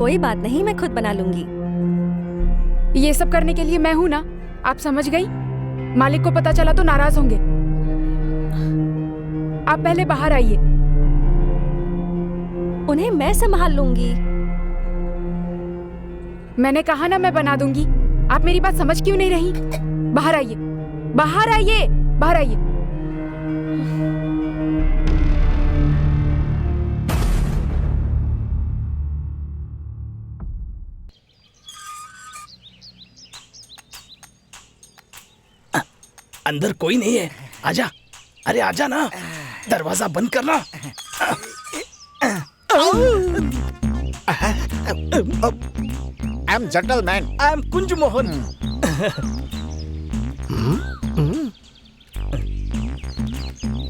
कोई बात नहीं, मैं खुद बना लूंगी। ये सब करने के लिए मैं हूँ ना, आप समझ गई? मालिक को पता चला तो नाराज होंगे। आप पहले बाहर आइए। उन्हें मैं संभाल लूंगी। मैंने कहा ना मैं बना दूंगी। आप मेरी बात समझ क्यों नहीं रही? बाहर आइए, बाहर आइए, बाहर आइए। अंदर कोई नहीं है, आजा। अरे आजा ना, दरवाजा बंद करना। I am gentleman. I am Kunj Mohan.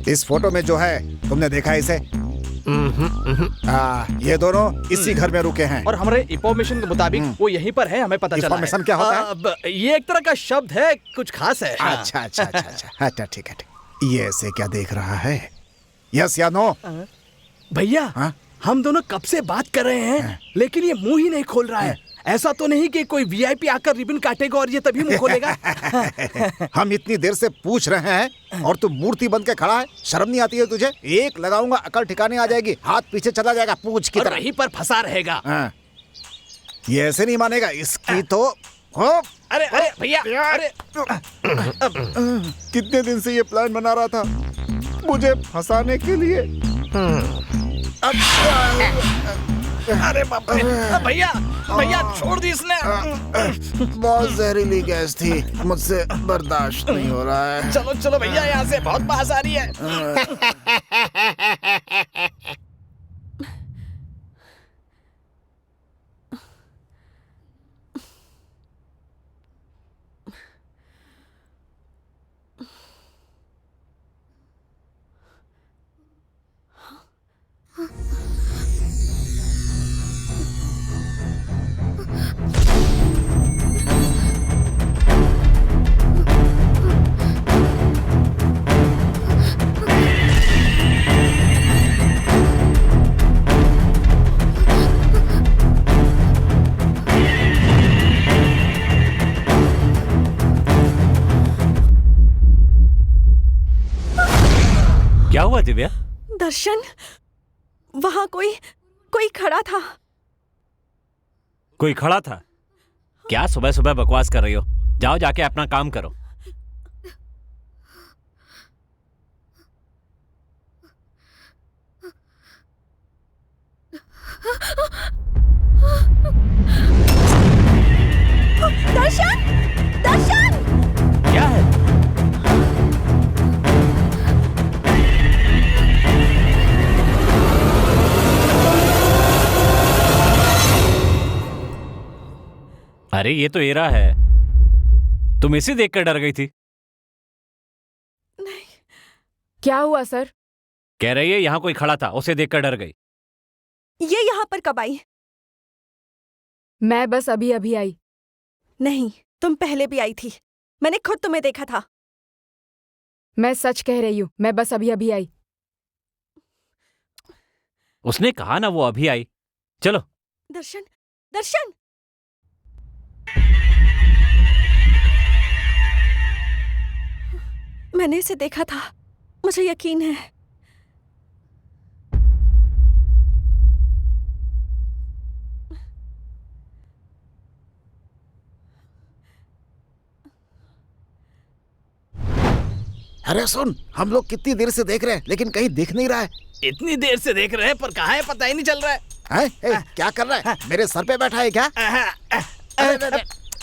इस फोटो में जो है, तुमने देखा इसे? ये दोनों इसी घर में रुके हैं। और हमारे इंफॉर्मेशन के मुताबिक वो यहीं पर है, हमें पता चला है। इंफॉर्मेशन क्या होता है? अब ये एक तरह का शब्द है, कुछ खास है। अच्छा अच्छा अच्छा अच्छा अच्छा, ठीक है ठीक। ये ऐसे क्या देख रहा है? यस या नो? भैया, हाँ? हम दोनों कब से बात कर रहे हैं, लेकिन ये मुंह ही नहीं खोल रहा है। ऐसा तो नहीं कि कोई वीआईपी आकर रिबन काटेगा और ये तभी मुंह खोलेगा। हम इतनी देर से पूछ रहे हैं और तू मूर्ति बन के खड़ा है। शर्म नहीं आती है तुझे? एक लगाऊंगा, अकल ठिकाने आ जाएगी, हाथ पीछे चला जाएगा पूछ की तरह। वहीं पर फंसा रहेगा। हाँ। ये ऐसे नहीं मानेगा, इसकी तो हो। अरे अरे भैया, अरे कितने दिन से ये प्लान बना रहा था मुझे फंसाने के लिए। अरे बाप रे, भैया भैया छोड़ दी इसने। बहुत जहरीली गैस थी, मुझसे बर्दाश्त नहीं हो रहा है। चलो चलो भैया, यहाँ से बहुत बास आ रही है। क्या हुआ दिव्या? दर्शन, वहां कोई खड़ा था। कोई खड़ा था? क्या सुबह सुबह बकवास कर रही हो? जाओ जाके अपना काम करो। दर्शन, दर्शन! क्या है? अरे ये तो एरा है। तुम इसे देखकर डर गई थी? नहीं। क्या हुआ सर? कह रही है यहां कोई खड़ा था, उसे देखकर डर गई। ये यहाँ पर कब आई? मैं बस अभी अभी आई। नहीं, तुम पहले भी आई थी। मैंने खुद तुम्हें देखा था। मैं सच कह रही हूँ, मैं बस अभी अभी आई। उसने कहा ना वो अभी आई। चलो। दर्शन, दर्शन! मैंने इसे देखा था, मुझे यकीन है। अरे सुन, हम लोग कितनी देर से देख रहे हैं लेकिन कहीं दिख नहीं रहा है। इतनी देर से देख रहे हैं पर कहाँ है पता ही नहीं चल रहा है। क्या कर रहा है? मेरे सर पे बैठा है क्या?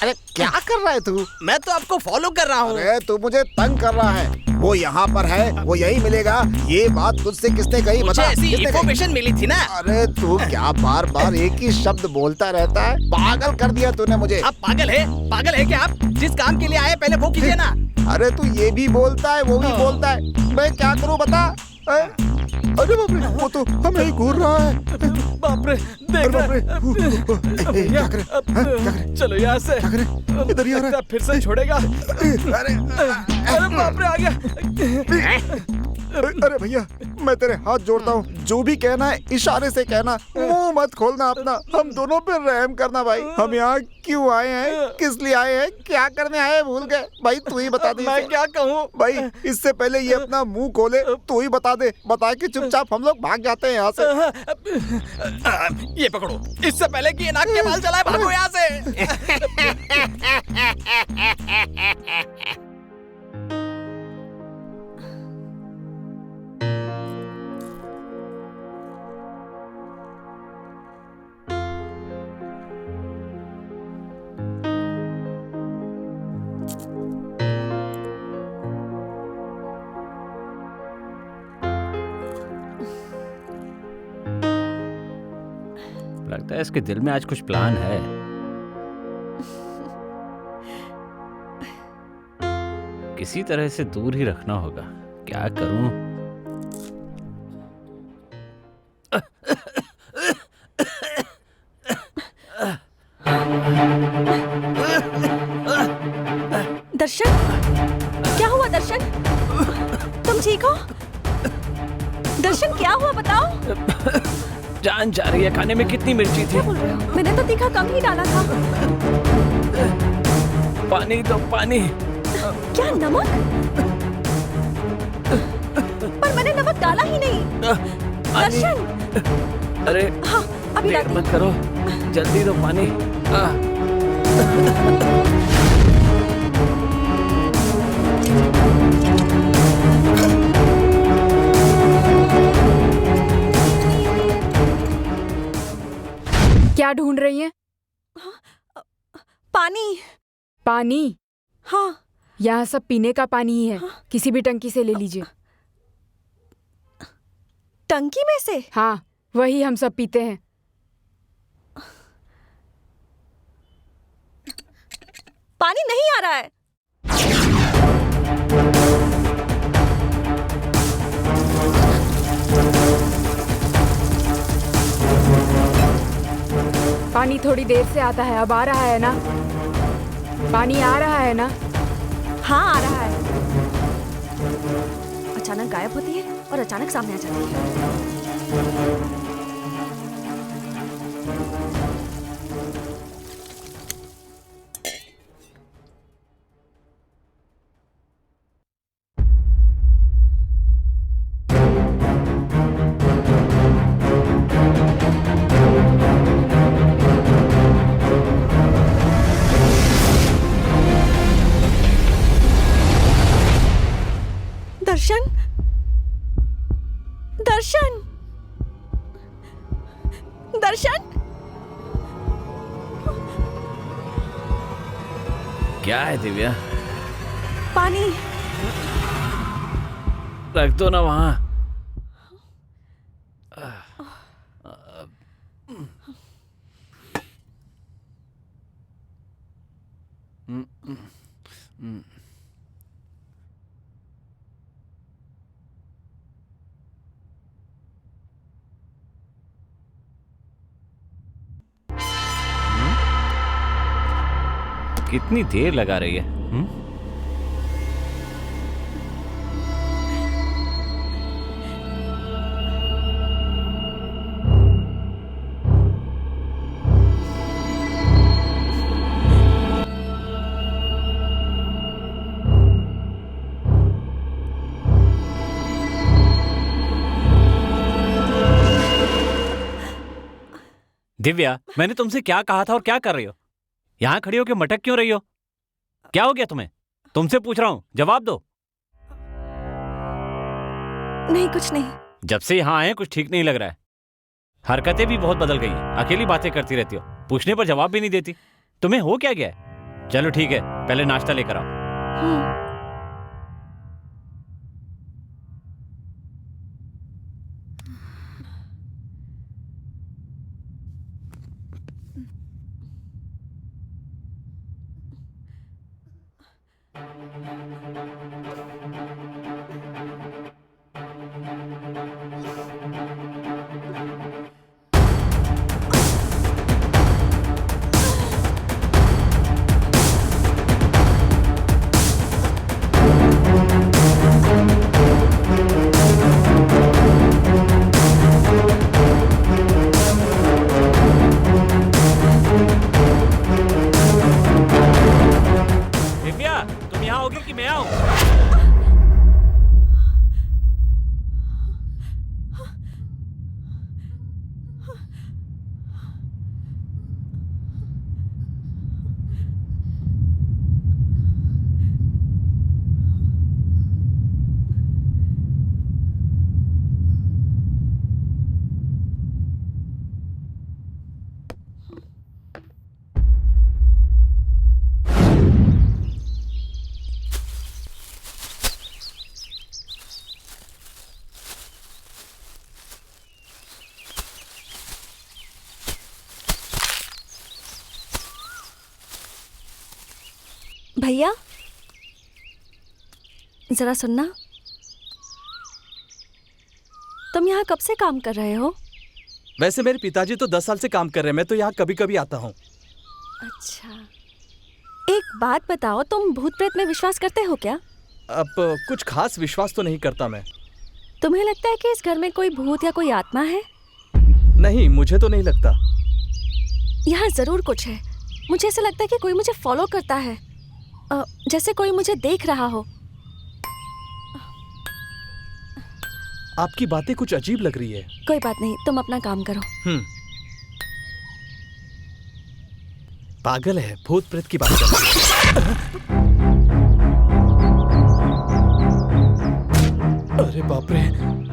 अरे क्या कर रहा है तू? मैं तो आपको फॉलो कर रहा हूँ। अरे तू मुझे तंग कर रहा है। वो यहाँ पर है, वो यही मिलेगा। ये बात तुझसे किसने कही? मुझे बता। ऐसी इंफॉर्मेशन मिली थी ना। अरे तू क्या बार बार एक ही शब्द बोलता रहता है? पागल कर दिया तूने मुझे। आप पागल है क्या? आप जिस काम के लिए आए पहले वो कीजिए ना। अरे तू ये भी बोलता है, वो भी बोलता है, मैं क्या करूँ बता? अरे बाप रे, वो तो हमें ही घूर रहा है। बाप रे, देख चलो यहाँ से। इधर ही आ रहा है। फिर से छोड़ेगा। अरे अरे बाप रे, आ गया। अरे भैया, मैं तेरे हाथ जोड़ता हूँ, जो भी कहना है इशारे से कहना, मुंह मत खोलना अपना। हम दोनों पे रहम करना भाई। हम यहाँ क्यों आए हैं, किस लिए आए हैं, क्या करने आए हैं, भूल गए भाई। तू ही बता दे। मैं क्या कहूँ भाई, इससे पहले ये अपना मुंह खोले, तू ही बता दे। बता के चुपचाप हम लोग भाग जाते हैं यहाँ से। ये पकड़ो, इससे पहले कि ये नाक के बाल चलाए, भागो यहाँ से। लगता है इसके दिल में आज कुछ प्लान है। किसी तरह से दूर ही रखना होगा। क्या करूं? दर्शन, क्या हुआ दर्शन? तुम ठीक हो? दर्शन क्या हुआ बताओ। जान जा रही है। खाने में कितनी मिर्ची थी? क्या बोल रहे हो? मैंने तो तीखा कम ही डाला था। पानी दो, पानी। क्या नमक? पर मैंने नमक डाला ही नहीं। दर्शन, अरे हाँ अभी देर लाती मत करो, जल्दी दो पानी। क्या ढूंढ रही हैं? पानी। पानी? हाँ। यहाँ सब पीने का पानी ही है। किसी भी टंकी से ले लीजिए। टंकी में से? हाँ, वही हम सब पीते हैं। पानी नहीं आ रहा है। पानी थोड़ी देर से आता है, अब आ रहा है ना? पानी आ रहा है ना? हाँ आ रहा है। अचानक गायब होती है और अचानक सामने आ जाती है। दर्शन, दर्शन, दर्शन। क्या है दिव्या? पानी। रख दो ना वहां। कितनी देर लगा रही है? दिव्या, मैंने तुमसे क्या कहा था और क्या कर रही हो? यहां खड़ी होकर मटक क्यों रही हो? क्या हो गया तुम्हें? तुमसे पूछ रहा हूं, जवाब दो। नहीं, कुछ नहीं। जब से यहां आए कुछ ठीक नहीं लग रहा है। हरकतें भी बहुत बदल गई हैं। अकेली बातें करती रहती हो, पूछने पर जवाब भी नहीं देती। तुम्हें हो क्या गया है? चलो ठीक है, पहले नाश्ता लेकर आओ। भैया जरा सुनना, तुम यहाँ कब से काम कर रहे हो? वैसे मेरे पिताजी तो 10 साल से काम कर रहे हैं, मैं तो यहाँ कभी कभी आता हूँ। अच्छा, एक बात बताओ, तुम भूत प्रेत में विश्वास करते हो क्या? अब कुछ खास विश्वास तो नहीं करता मैं। तुम्हें लगता है कि इस घर में कोई भूत या कोई आत्मा है? नहीं, मुझे तो नहीं लगता। यहाँ जरूर कुछ है। मुझे ऐसा लगता है कि कोई मुझे फॉलो करता है, जैसे कोई मुझे देख रहा हो। आपकी बातें कुछ अजीब लग रही है। कोई बात नहीं, तुम अपना काम करो। पागल है, भूत प्रेत की बात करती है। अरे बाप रे,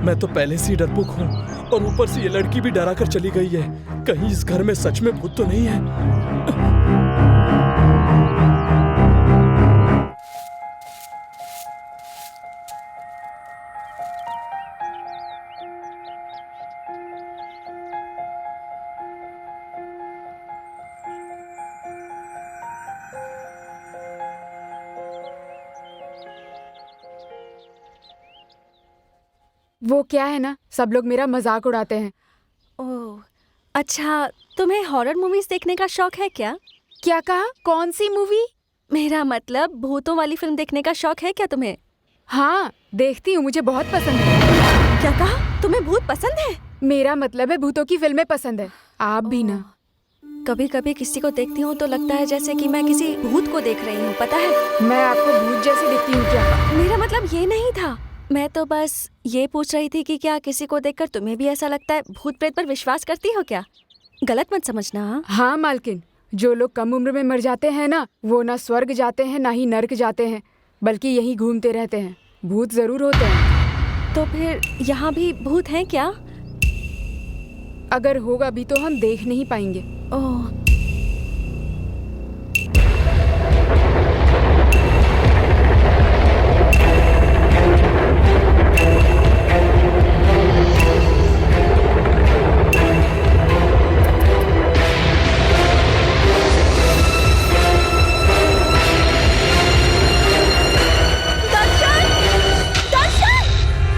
मैं तो पहले से ही डरपोक हूँ और ऊपर से ये लड़की भी डरा कर चली गई है। कहीं इस घर में सच में भूत तो नहीं है? वो क्या है ना, सब लोग मेरा मजाक उड़ाते हैं। ओह, अच्छा, तुम्हें हॉरर मूवीज देखने का शौक है क्या? क्या कहा? कौन सी मूवी? मेरा मतलब भूतों वाली फिल्म देखने का शौक है क्या तुम्हें? हाँ, देखती हूँ, मुझे बहुत पसंद है। क्या कहा? तुम्हें भूत पसंद है? मेरा मतलब है भूतों की फिल्में पसंद है। आप भी ना? कभी कभी किसी को देखती हूँ तो लगता है जैसे कि मैं किसी भूत को देख रही हूँ, पता है? मैं आपको भूत जैसी दिखती हूँ क्या? मेरा मतलब ये नहीं था, मैं तो बस ये पूछ रही थी कि क्या किसी को देखकर तुम्हें भी ऐसा लगता है? भूत प्रेत पर विश्वास करती हो क्या? गलत मत समझना। हाँ मालकिन, जो लोग कम उम्र में मर जाते हैं ना, वो ना स्वर्ग जाते हैं ना ही नर्क जाते हैं, बल्कि यहीं घूमते रहते हैं। भूत जरूर होते हैं। तो फिर यहाँ भी भूत हैं क्या? अगर होगा भी तो हम देख नहीं पाएंगे। ओह,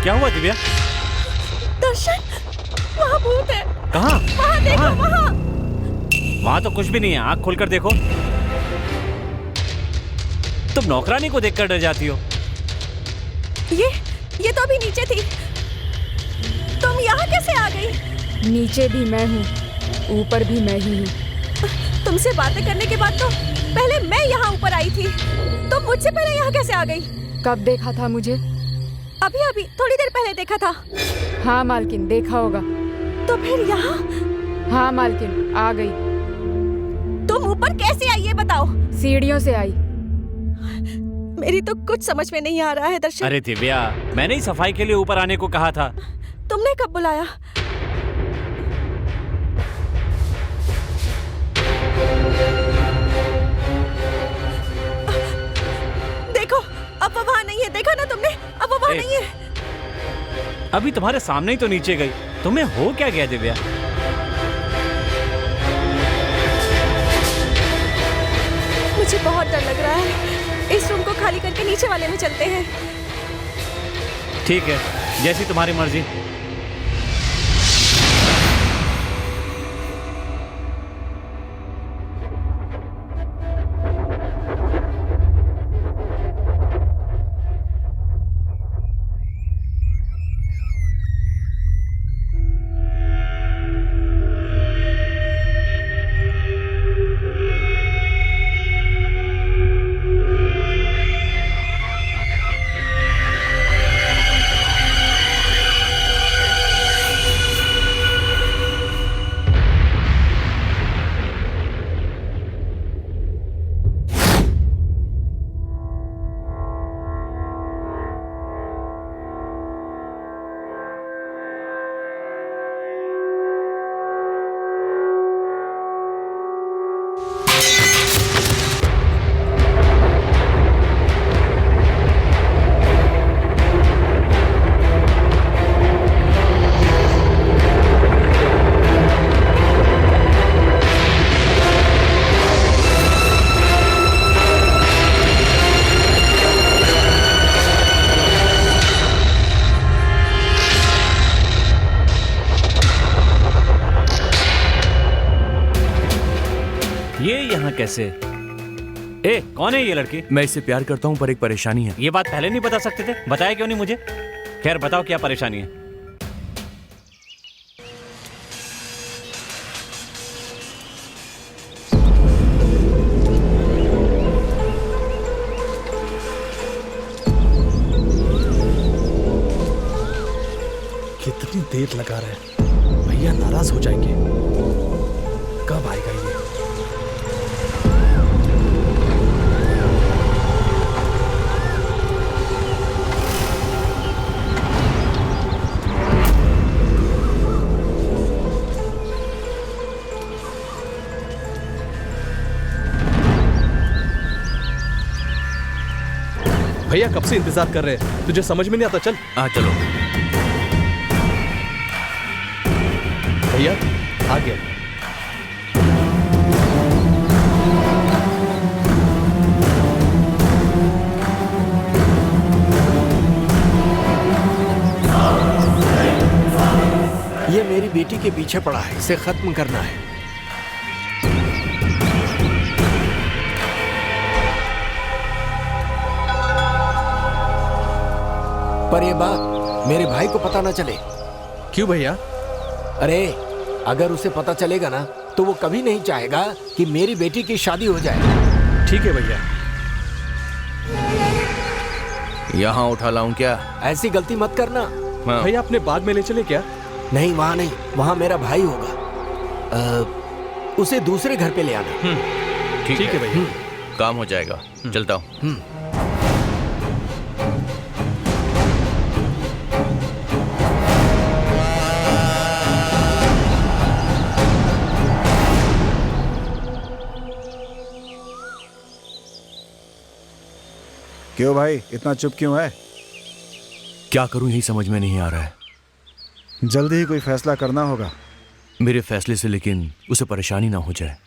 क्या हुआ दिव्या? दर्शन, वहाँ भूत है। कहाँ? वहाँ देखो, वहाँ। वहाँ तो कुछ भी नहीं है, आँख खोलकर देखो। तुम नौकरानी को देखकर डर जाती हो। ये तो अभी नीचे थी, तुम यहाँ कैसे आ गई? नीचे भी मैं हूँ, ऊपर भी मैं ही हूँ। तुमसे बातें करने के बाद तो पहले मैं यहाँ ऊपर आई थी, तुम मुझसे पहले यहाँ कैसे आ गई? कब देखा था मुझे? अभी थोड़ी देर पहले देखा था। हाँ मालकिन, देखा होगा। तो फिर यहाँ? हाँ मालकिन, आ गई। तुम ऊपर कैसे आई ये बताओ? सीढ़ियों से आई। मेरी तो कुछ समझ में नहीं आ रहा है दर्शन। अरे दिव्या, मैंने ही सफाई के लिए ऊपर आने को कहा था। तुमने कब बुलाया? देखो, अब वो वहाँ नहीं है, देखा ना तुमने? अब वो वहाँ नहीं है। अभी तुम्हारे सामने ही तो नीचे गई। तुम्हें हो क्या गया दिव्या? मुझे बहुत डर लग रहा है। इस रूम को खाली करके नीचे वाले में चलते हैं। ठीक है, जैसी तुम्हारी मर्जी। ये यहाँ कैसे? ए, कौन है ये लड़की? मैं इससे प्यार करता हूँ पर एक परेशानी है। ये बात पहले नहीं बता सकते थे? बताया क्यों नहीं मुझे? खैर बताओ क्या परेशानी है? कितनी देर लगा रहे हैं, भैया नाराज हो जाएंगे। कब आएगा ये? भैया कब से इंतजार कर रहे हैं, तुझे समझ में नहीं आता? चल हाँ चलो। भैया आ गया। ये मेरी बेटी के पीछे पड़ा है, इसे खत्म करना है। पर ये बात मेरे भाई को पता ना चले। क्यों भैया? अरे अगर उसे पता चलेगा ना तो वो कभी नहीं चाहेगा कि मेरी बेटी की शादी हो जाए। ठीक है भैया। यहाँ उठा लाऊं क्या? ऐसी गलती मत करना। हाँ। भैया अपने बाग में ले चले क्या? नहीं वहाँ नहीं, वहाँ मेरा भाई होगा। उसे दूसरे घर पे ले आना। ठीक है भैया। काम हो जाएगा, चलता हूँ। क्यों भाई इतना चुप क्यों है? क्या करूं यही समझ में नहीं आ रहा है। जल्दी ही कोई फैसला करना होगा। मेरे फैसले से लेकिन उसे परेशानी ना हो जाए।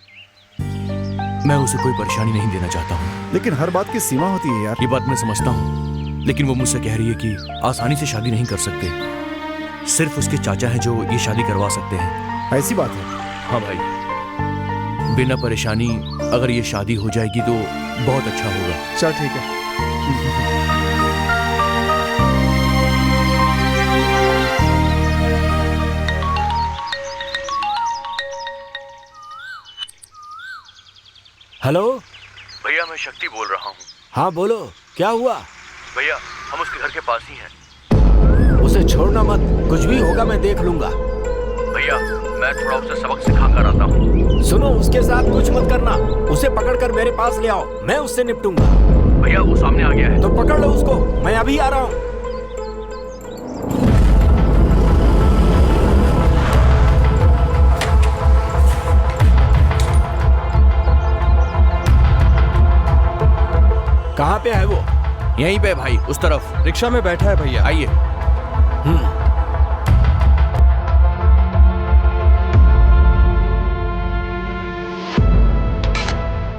मैं उसे कोई परेशानी नहीं देना चाहता हूँ। लेकिन हर बात की सीमा होती है यार। ये बात मैं समझता हूँ, लेकिन वो मुझसे कह रही है कि आसानी से शादी नहीं कर सकते। सिर्फ उसके चाचा हैं जो ये शादी करवा सकते हैं। ऐसी बात है? हाँ भाई, बिना परेशानी अगर ये शादी हो जाएगी तो बहुत अच्छा होगा। चल ठीक है। हेलो भैया मैं शक्ति बोल रहा हूँ। हाँ बोलो, क्या हुआ? भैया हम उसके घर के पास ही हैं। उसे छोड़ना मत, कुछ भी होगा मैं देख लूंगा। भैया मैं थोड़ा उसे सबक सिखा कर आता हूँ। सुनो, उसके साथ कुछ मत करना। उसे पकड़कर मेरे पास ले आओ, मैं उससे निपटूंगा। भैया वो सामने आ गया है। तो पकड़ लो उसको, मैं अभी आ रहा हूँ। कहाँ पे है वो? यहीं पे भाई, उस तरफ रिक्शा में बैठा है भैया। आइए।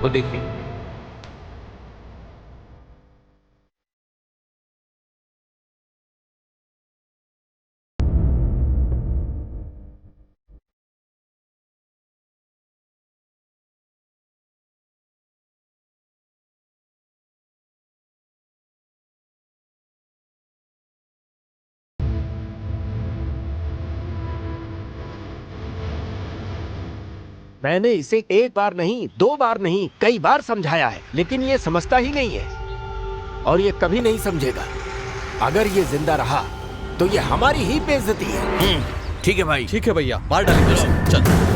वो देखिए। मैंने इसे एक बार नहीं, दो बार नहीं, कई बार समझाया है, लेकिन ये समझता ही नहीं है और ये कभी नहीं समझेगा। अगर ये जिंदा रहा तो ये हमारी ही बेइज्जती है। ठीक है भाई। ठीक है भैया, मार डालेंगे उसे। चल।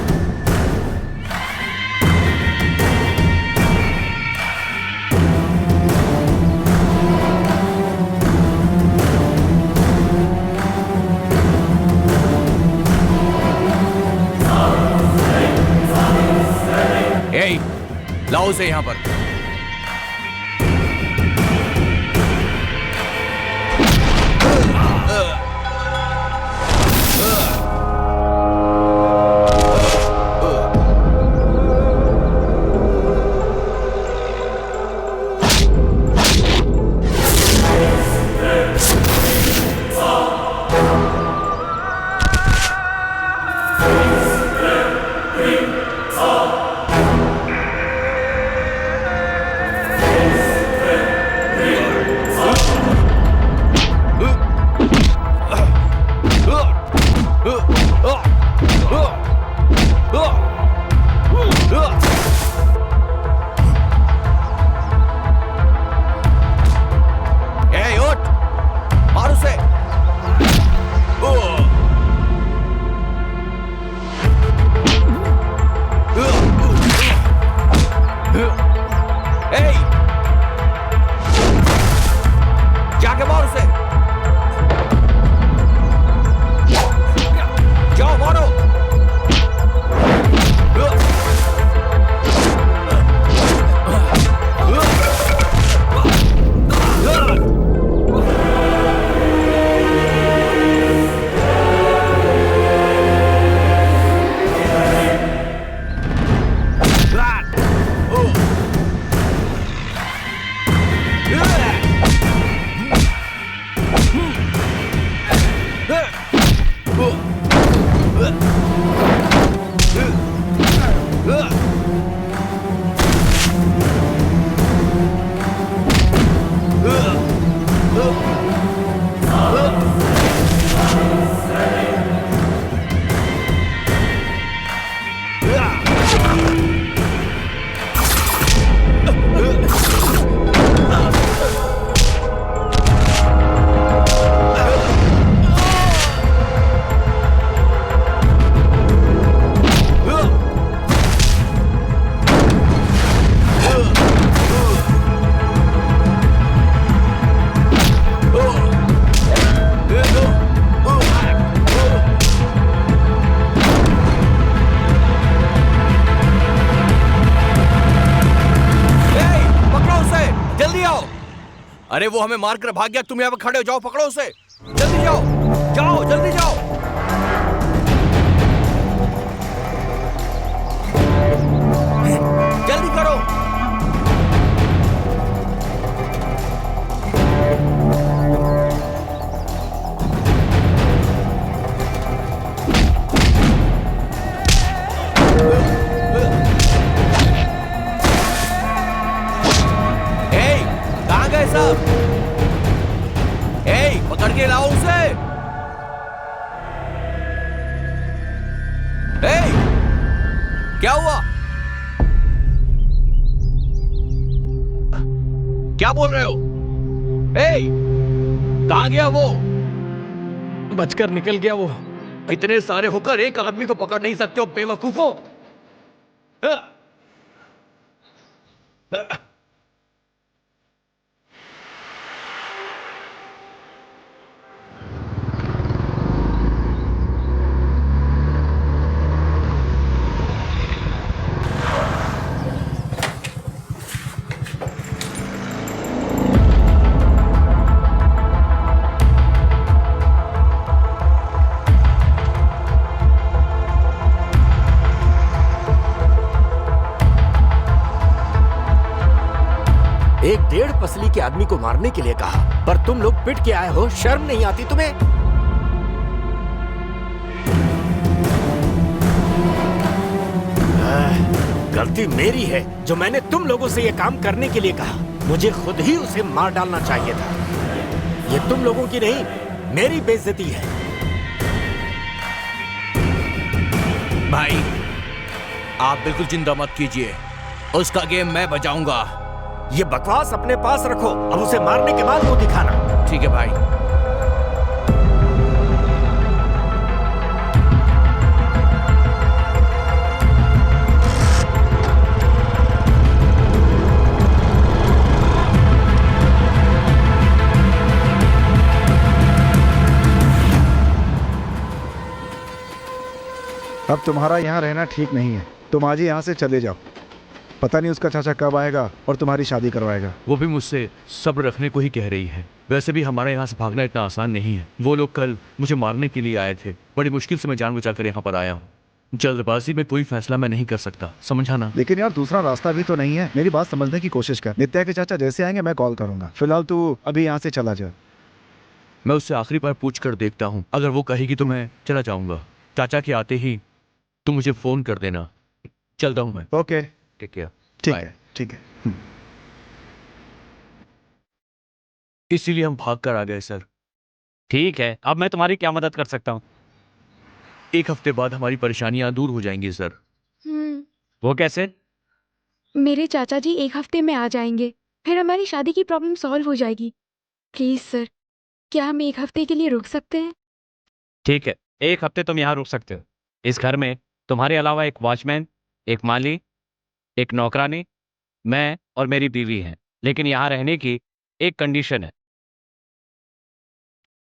ए, लाओ उसे यहाँ पर। अरे वो हमें मार कर भाग गया, तुम यहाँ पे खड़े हो, जाओ पकड़ो उसे, जल्दी जाओ, जाओ जल्दी जाओ। जल्दी करो। कहाँ गए सब? पकड़ के लाओ उसे। क्या हुआ? क्या बोल रहे हो? कहाँ गया वो? बचकर निकल गया वो। इतने सारे होकर एक आदमी को पकड़ नहीं सकते हो, बेवकूफो। एक 1.5 पसली के आदमी को मारने के लिए कहा, पर तुम लोग पिट के आए हो, शर्म नहीं आती तुम्हें? गलती मेरी है जो मैंने तुम लोगों से ये काम करने के लिए कहा। मुझे खुद ही उसे मार डालना चाहिए था। ये तुम लोगों की नहीं, मेरी बेइज्जती है। भाई आप बिल्कुल चिंता मत कीजिए, उसका गेम मैं बजाऊंगा। ये बकवास अपने पास रखो, अब उसे मारने के बाद वो दिखाना। ठीक है भाई। अब तुम्हारा यहाँ रहना ठीक नहीं है, तुम आज ही यहाँ से चले जाओ। पता नहीं उसका चाचा कब आएगा और तुम्हारी शादी करवाएगा। वो भी मुझसे सब्र रखने को ही कह रही है। वैसे भी हमारे यहाँ से भागना इतना आसान नहीं है। वो लोग कल मुझे मारने के लिए आए थे, बड़ी मुश्किल से मैं जान बचा कर यहाँ पर आया हूँ। जल्दबाजी में कोई फैसला मैं नहीं कर सकता, समझा ना? लेकिन यार दूसरा रास्ता भी तो नहीं है, मेरी बात समझने की कोशिश कर। नित्या के चाचा जैसे आएंगे मैं कॉल करूंगा, फिलहाल तू अभी यहाँ से चला जा। मैं उससे आखिरी बार पूछ कर देखता हूँ, अगर वो कहेगी तो मैं चला जाऊंगा। चाचा के आते ही तुम मुझे फोन कर देना। चलता हूँ मैं। Okay take care. ठीक है ठीक है। इसीलिए हम भाग कर आ गए सर। ठीक है, अब मैं तुम्हारी क्या मदद कर सकता हूँ? 1 हफ्ते बाद हमारी परेशानियां दूर हो जाएंगी सर। वो कैसे? मेरे चाचा जी 1 हफ्ते में आ जाएंगे, फिर हमारी शादी की प्रॉब्लम सॉल्व हो जाएगी। प्लीज सर, क्या हम 1 हफ्ते के लिए रुक सकते हैं? ठीक है, 1 हफ्ते तुम यहाँ रुक सकते हो। इस घर में तुम्हारे अलावा एक वॉचमैन, एक माली, एक नौकरानी, मैं और मेरी बीवी हैं। लेकिन यहाँ रहने की एक कंडीशन है।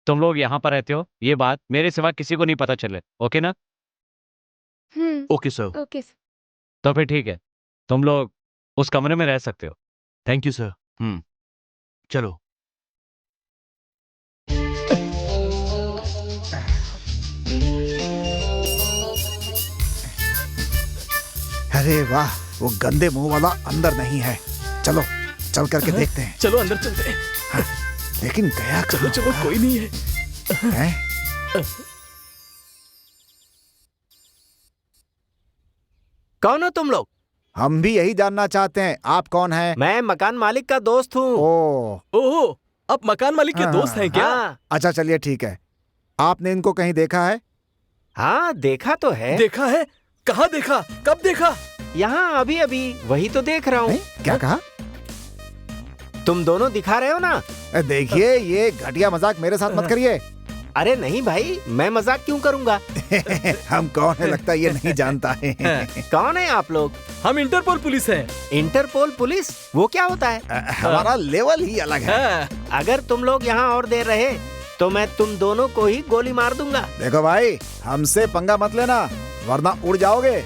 तुम लोग यहाँ पर रहते हो, ये बात मेरे सिवा किसी को नहीं पता चले। ओके ना? Okay sir. Okay sir. तो फिर ठीक है, तुम लोग उस कमरे में रह सकते हो। Thank you sir. चलो। अरे वाह, वो गंदे मुंह वाला अंदर नहीं है। चलो चल करके देखते हैं। चलो अंदर चलते हैं। हाँ, लेकिन गया चलो चलो, कोई नहीं है। हैं? कौन हो तुम लोग? हम भी यही जानना चाहते हैं, आप कौन हैं? मैं मकान मालिक का दोस्त हूँ। ओह, आप मकान मालिक के हाँ, दोस्त हैं क्या? हाँ, अच्छा चलिए ठीक है। आपने इनको कहीं देखा है? हाँ देखा तो है। देखा है? कहाँ देखा? कब देखा? यहाँ अभी अभी, वही तो देख रहा हूँ। हैं? क्या कहा? तुम दोनों दिखा रहे हो ना? देखिए, ये घटिया मजाक मेरे साथ मत करिए। अरे नहीं भाई, मैं मजाक क्यों करूंगा? हम कौन है लगता है ये नहीं जानता है। कौन है आप लोग? हम इंटरपोल पुलिस हैं। Interpol police? वो क्या होता है? हमारा लेवल ही अलग है। हाँ। अगर तुम लोग यहाँ और देर रहे तो मैं तुम दोनों को ही गोली मार दूंगा। देखो भाई, हमसे पंगा मत लेना वरना उड़ जाओगे।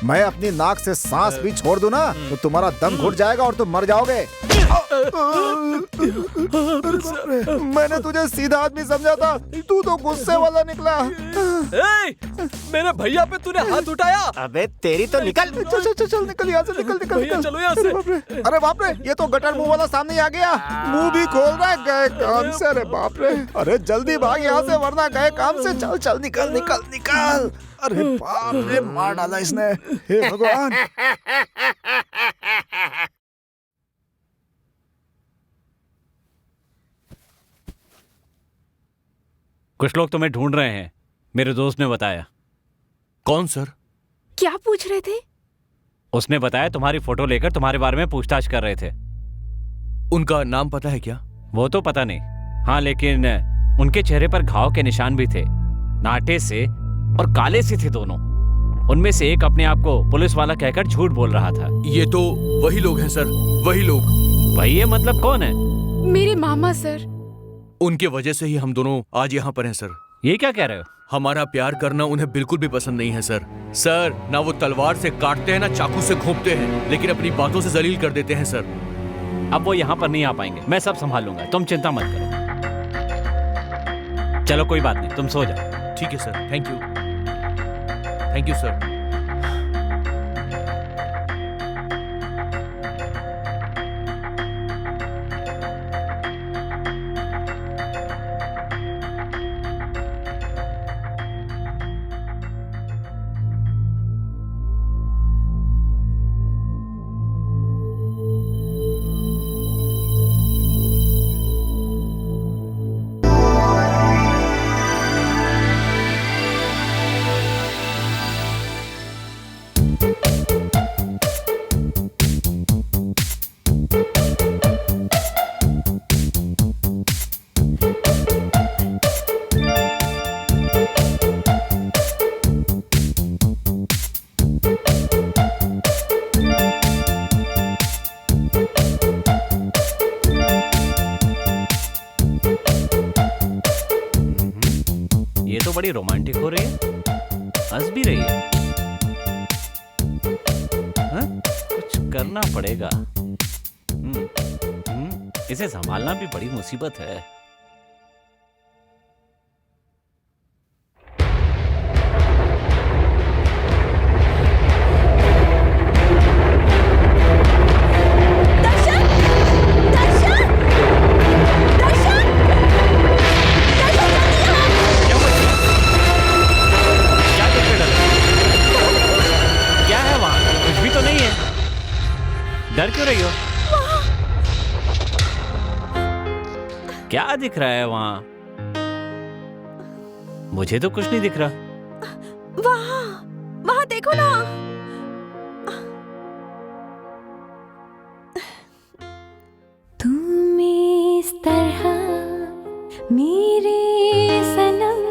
मैं अपनी नाक से सांस भी छोड़ दूं ना तो तुम्हारा दम घुट जाएगा और तुम मर जाओगे। मैंने तुझे सीधा आदमी समझा था, तू तो गुस्से वाला निकला। मेरे भैया पे तूने हाथ उठाया। अबे तेरी तो निकल। चल निकल यहाँ से, निकल निकल भैया निकल। चलो यहाँ से। अरे बाप रे, ये तो गटर मुंह वाला सामने ही आ गया। मुंह भी खोल रहा है गए काम से। अरे बाप रे, अरे जल्दी भाग यहाँ से वरना गए काम से। चल चल निकल निकल निकल। अरे बाप रे, मार डाला इसने। हे भगवान। कुछ लोग तुम्हें ढूंढ रहे हैं, मेरे दोस्त ने बताया। कौन सर? क्या पूछ रहे थे? उसने बताया तुम्हारी फोटो लेकर तुम्हारे बारे में पूछताछ कर रहे थे। उनका नाम पता है क्या? वो तो पता नहीं, हाँ लेकिन उनके चेहरे पर घाव के निशान भी थे, नाटे से और काले से थे दोनों। उनमें से एक अपने आप को पुलिस वाला कहकर झूठ बोल रहा था। ये तो वही लोग हैं सर, वही लोग। भाई ये मतलब कौन है? मेरे मामा सर। उनके वजह से ही हम दोनों आज यहाँ पर हैं सर। ये क्या कह रहे हो? हमारा प्यार करना उन्हें बिल्कुल भी पसंद नहीं है सर। सर, ना वो तलवार से काटते हैं ना चाकू से घोंपते हैं, लेकिन अपनी बातों से जलील कर देते हैं सर। अब वो यहाँ पर नहीं आ पाएंगे, मैं सब संभाल लूंगा, तुम चिंता मत करो। चलो कोई बात नहीं, तुम सो जाओ। ठीक है sir, thank you. Thank you sir. ये तो बड़ी रोमांटिक हो रही है, हंस भी रही है। हाँ? कुछ करना पड़ेगा। इसे संभालना भी बड़ी मुसीबत है। डर क्यों रही हो? क्या दिख रहा है वहां? मुझे तो कुछ नहीं दिख रहा। वहां देखो ना। तुम इस तरह मेरे सनम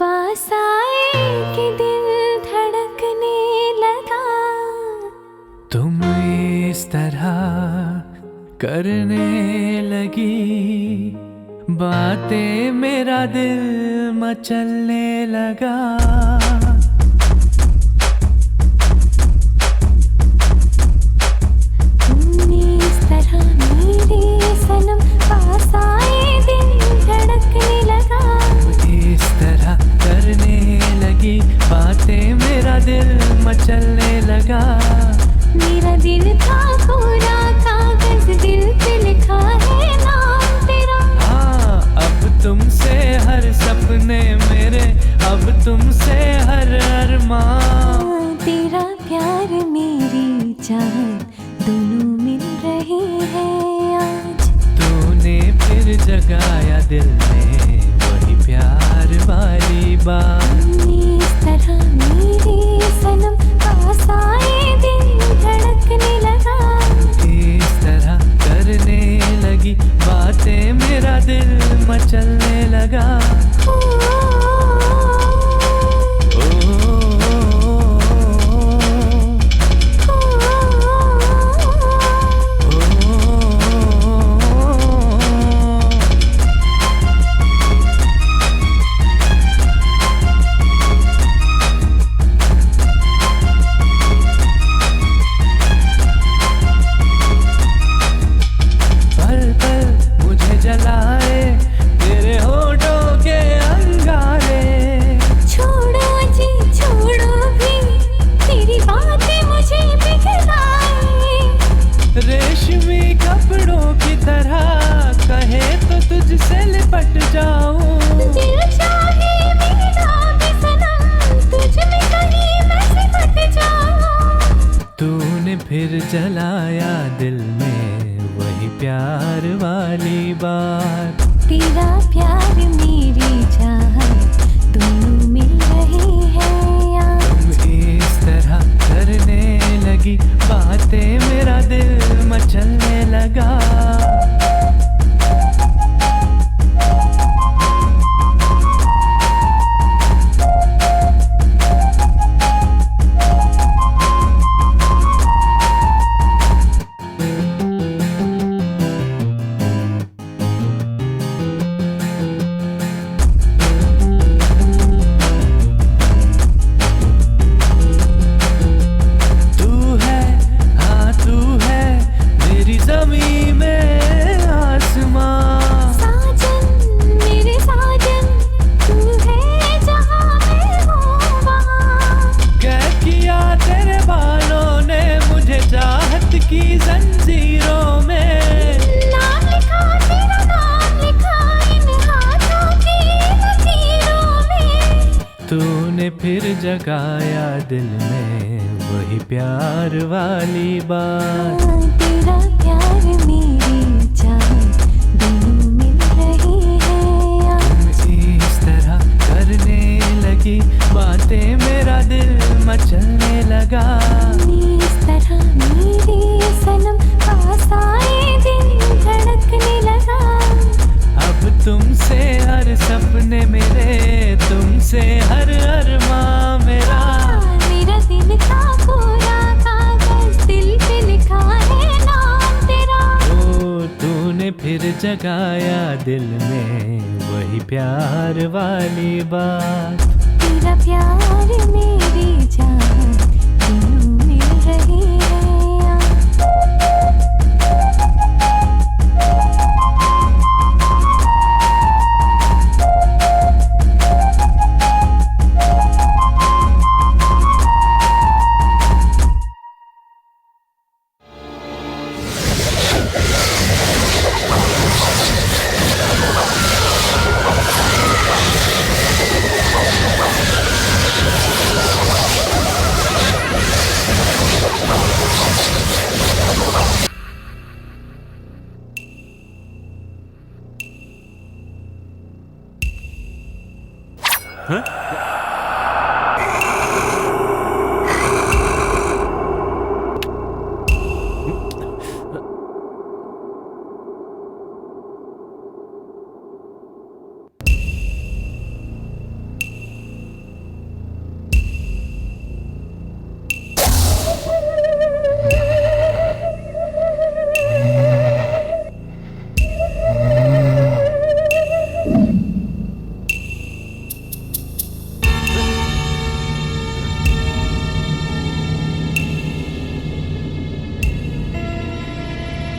पास आए कि दिल धड़कने लगा। तुम इस तरह करने लगी बातें, मेरा दिल मचलने लगा। तुम इस तरह मेरे सनम पास आए, दिल धड़कने लगा। इस तरह करने लगी बातें, मेरा दिल मचलने लगा। मेरा दिल था पूरा कागज, दिल पे लिखा है नाम तेरा। हाँ, अब तुमसे हर सपने मेरे, अब तुमसे हर अरमान। तेरा प्यार मेरी चाहत दोनों मिल रहे हैं आज। तूने फिर जगाया दिल में वही प्यार वाली बात। इस तरह मेरे सनम पास आए, दिल धड़कने लगा। इस तरह करने लगी बातें, मेरा दिल मचलने लगा। फिर जलाया दिल में वही प्यार वाली बात। तेरा प्यार मेरी चाहत दोनों मिल रहे हैं यार। तुम इस तरह करने लगी बातें, मेरा दिल मचलने लगा। फिर जगाया दिल में वही प्यार वाली बात। तेरा प्यार मेरी चाहत दोनों मिल रही है यार। इस तरह करने लगी बातें, मेरा दिल मचलने लगा। इस तरह मेरी सनम पास आए दिल धड़कने लगा। अब तुमसे हर सपने मेरे, तुमसे हर अरमां मेरा। मेरा दिल का पूरा कागज, दिल पे लिखा है नाम तेरा। ओ तूने फिर जगाया दिल में वही प्यार वाली बात। तेरा प्यार मेरी चाहत दोनों मिल रही है यार।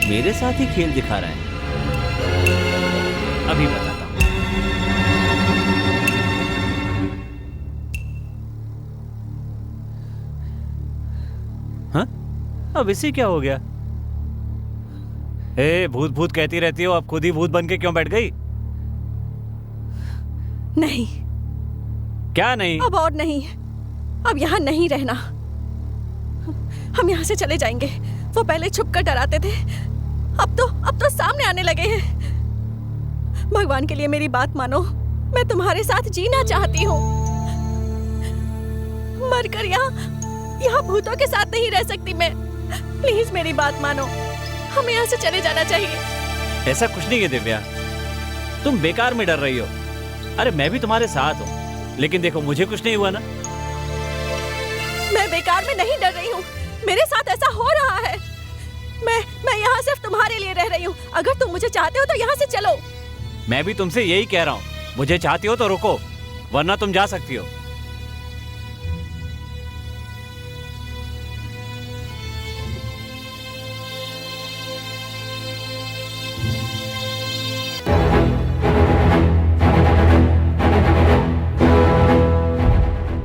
मेरे साथ ही खेल दिखा रहा है। अभी बताता हूं। हाँ? अब इसे क्या हो गया? ए, भूत भूत कहती रहती हो, अब खुद ही भूत बन के क्यों बैठ गई? नहीं। क्या नहीं? अब और नहीं। अब यहाँ नहीं रहना। हम यहाँ से चले जाएंगे। वो पहले छुप कर डराते थे, अब तो सामने आने लगे हैं। भगवान के लिए मेरी बात मानो। मैं तुम्हारे साथ जीना चाहती हूँ। मरकर यहाँ भूतों के साथ नहीं रह सकती मैं। प्लीज मेरी बात मानो। हमें यहाँ से चले जाना चाहिए। ऐसा कुछ नहीं है दिव्या, तुम बेकार में डर रही हो। अरे मैं भी तुम्हारे साथ हूँ, लेकिन देखो मुझे कुछ नहीं हुआ ना। मैं बेकार में नहीं डर रही हूँ। मेरे साथ ऐसा हो रहा है। मैं यहाँ सिर्फ तुम्हारे लिए रह रही हूँ। अगर तुम मुझे चाहते हो तो यहाँ से चलो। मैं भी तुमसे यही कह रहा हूँ, मुझे चाहती हो तो रुको, वरना तुम जा सकती हो।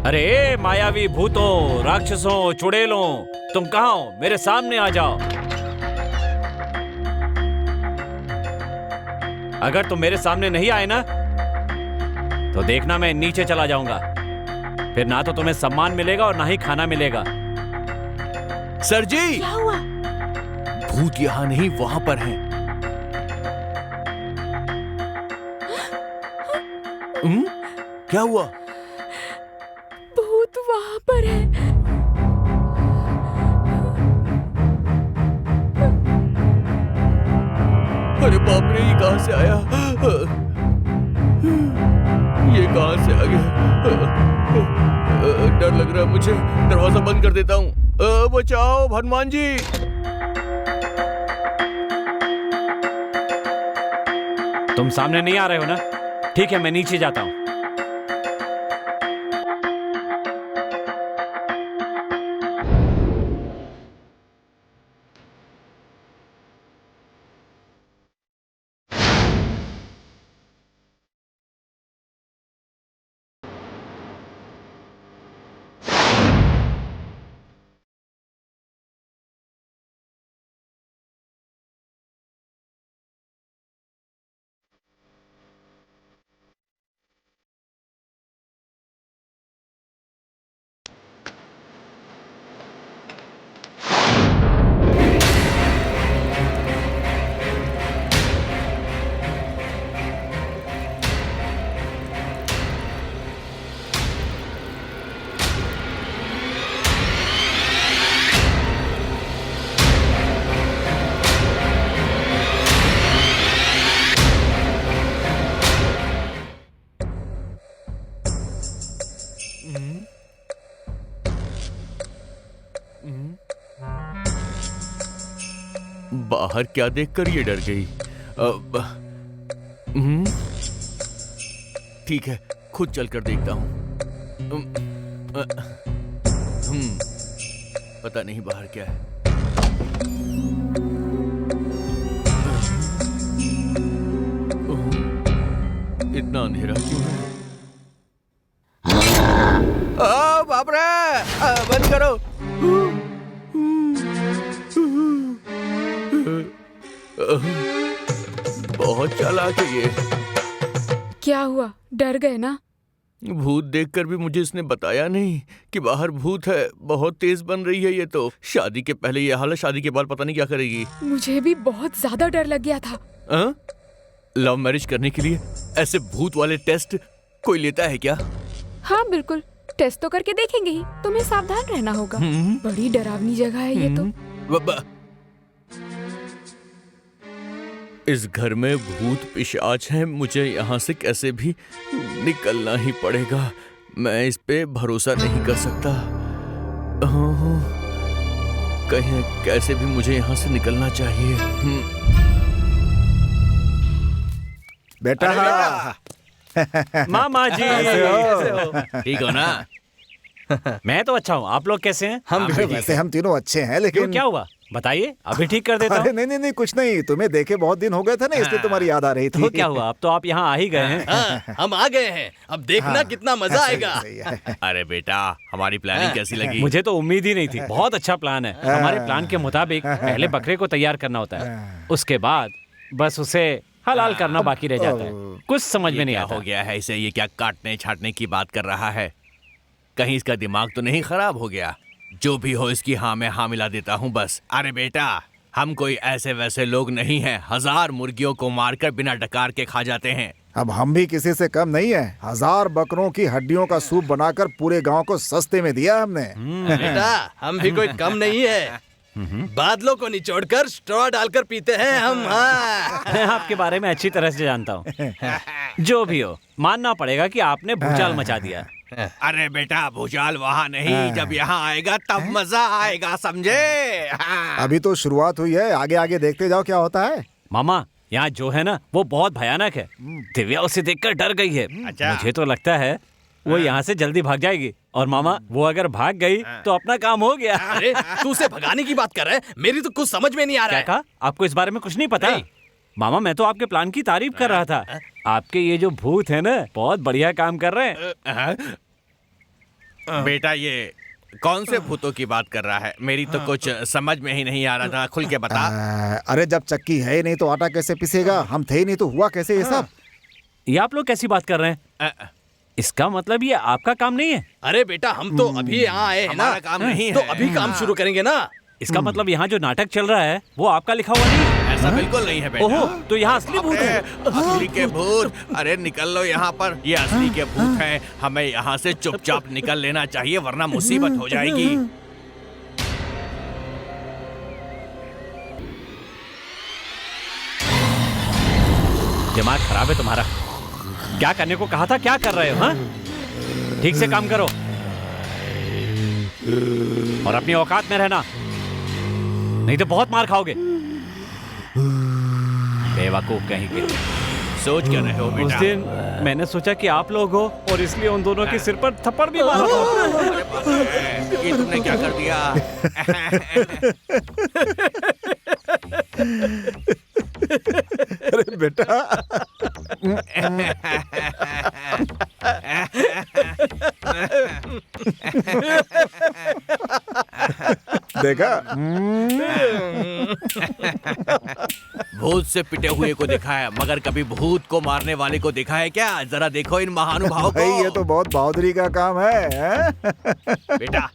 अरे मायावी भूतों, राक्षसों, चुड़ैलों, तुम कहाँ हो? मेरे सामने आ जाओ। अगर तुम मेरे सामने नहीं आए ना, तो देखना मैं नीचे चला जाऊंगा। फिर ना तो तुम्हें सम्मान मिलेगा और ना ही खाना मिलेगा। सर जी, क्या हुआ? भूत यहाँ नहीं वहां पर हैं। क्या हुआ? भूत वहां पर है। अरे बाप रे, ये कहां से आया? ये कहां से आ गया? डर लग रहा है मुझे। दरवाजा बंद कर देता हूँ। बचाओ हनुमान जी। तुम सामने नहीं आ रहे हो ना? ठीक है, मैं नीचे जाता हूँ। बाहर क्या देखकर ये डर गई? ठीक है, खुद चलकर देखता हूँ। पता नहीं बाहर क्या है। इतना अंधेरा क्यों है? बाप रे, बंद करो। बहुत चालाक है ये। क्या हुआ? डर गए ना? भूत देखकर भी मुझे इसने बताया नहीं कि बाहर भूत है। बहुत तेज बन रही है ये तो। शादी के पहले ये हाल है, शादी के बाद पता नहीं क्या करेगी। मुझे भी बहुत ज्यादा डर लग गया था। लव मैरिज करने के लिए ऐसे भूत वाले टेस्ट कोई लेता है क्या? हाँ बिल्कुल, टेस्ट तो करके देखेंगे ही। तुम्हें सावधान रहना होगा। बड़ी डरावनी जगह है ये तो। इस घर में भूत पिशाच हैं। मुझे यहाँ से कैसे भी निकलना ही पड़ेगा। मैं इस पे भरोसा नहीं कर सकता। कहीं कैसे भी मुझे यहाँ से निकलना चाहिए। बेटा, मामा जी, कैसे हो? ठीक हो ना? मैं तो अच्छा हूँ। आप लोग कैसे हैं? हम वैसे हम तीनों अच्छे हैं, क्यों, लेकिन क्या हुआ? बताइए, अभी ठीक कर देता हूँ। अरे नहीं, कुछ नहीं। तुम्हें देखे बहुत दिन हो गए थे ना, इसलिए तुम्हारी याद आ रही थी। तो क्या हुआ? अब तो आप यहाँ आ ही गए हैं। हम आ गए हैं। अब देखना कितना मजा आएगा। अरे बेटा, हमारी प्लानिंग कैसी लगी? मुझे तो उम्मीद ही नहीं थी। बहुत अच्छा प्लान है। हमारे प्लान के मुताबिक पहले बकरे को तैयार करना होता है, उसके बाद बस उसे हलाल करना बाकी रह जाता है। कुछ समझ में नहीं आता। हो गया है इसे? ये क्या काटने छाटने की बात कर रहा है? कहीं इसका दिमाग तो नहीं खराब हो गया? जो भी हो, इसकी हाँ में हाँ मिला देता हूँ बस। अरे बेटा, हम कोई ऐसे वैसे लोग नहीं हैं। 1000 मुर्गियों को मारकर बिना डकार के खा जाते हैं। अब हम भी किसी से कम नहीं है। 1000 बकरों की हड्डियों का सूप बनाकर पूरे गांव को सस्ते में दिया हमने। बेटा, हम भी कोई कम नहीं है। बादलों को निचोड़कर स्ट्रॉ डालकर पीते हैं हम। मैं आपके बारे में अच्छी तरह से जानता हूँ। जो भी हो, मानना पड़ेगा कि आपने भूचाल मचा दिया। अरे बेटा, भूचाल वहाँ नहीं, जब यहाँ आएगा तब मजा आएगा, समझे? अभी तो शुरुआत हुई है, आगे आगे देखते जाओ क्या होता है। मामा, यहाँ जो है ना वो बहुत भयानक है। दिव्या उसे देखकर डर गई है। मुझे तो लगता है वो यहाँ से जल्दी भाग जाएगी। और मामा, वो अगर भाग गई तो अपना काम हो गया। अरे तू उसे भगाने की बात कर रहा है? मेरी तो कुछ समझ में नहीं आ रहा है। क्या कहा? आपको इस बारे में कुछ नहीं पता? मामा, मैं तो आपके प्लान की तारीफ कर रहा था। आपके ये जो भूत है ना, बहुत बढ़िया काम कर रहे हैं। बेटा, ये कौन से भूतों की बात कर रहा है? मेरी तो कुछ समझ में ही नहीं आ रहा था। खुल के बता। अरे जब चक्की है ही नहीं तो आटा कैसे पिसेगा? हम थे ही नहीं तो हुआ कैसे ये सब? ये आप लोग कैसी बात कर रहे हैं? इसका मतलब ये आपका काम नहीं है? अरे बेटा, हम तो अभी यहाँ आए हैं ना। काम नहीं तो है। अभी काम शुरू करेंगे ना। इसका मतलब यहाँ जो नाटक चल रहा है वो आपका लिखा हुआ नहीं है? ऐसा बिल्कुल नहीं है बेटा। ओहो, तो यहाँ असली भूत है। असली के भूत, अरे निकल लो यहाँ पर, ये असली के भूत हैं। हमें यहाँ से चुपचाप निकल लेना चाहिए वरना मुसीबत हो जाएगी। दिमाग खराब है तुम्हारा। क्या करने को कहा था, क्या कर रहे हो? हाँ, ठीक से काम करो और अपनी औकात में रहना, नहीं तो बहुत मार खाओगे। बेवकूफ कहीं के। सोच क्या रहे हो बेटा? उस दिन मैंने सोचा कि आप लोग हो और इसलिए उन दोनों के सिर पर थप्पड़ भी मारा था। ये तुमने क्या कर दिया? अरे बेटा देखा? भूत से पिटे हुए को देखा है मगर कभी भूत को मारने वाले को देखा है क्या? जरा देखो इन महानुभावों को। भाई ये तो बहुत बहादुरी का काम है। बेटा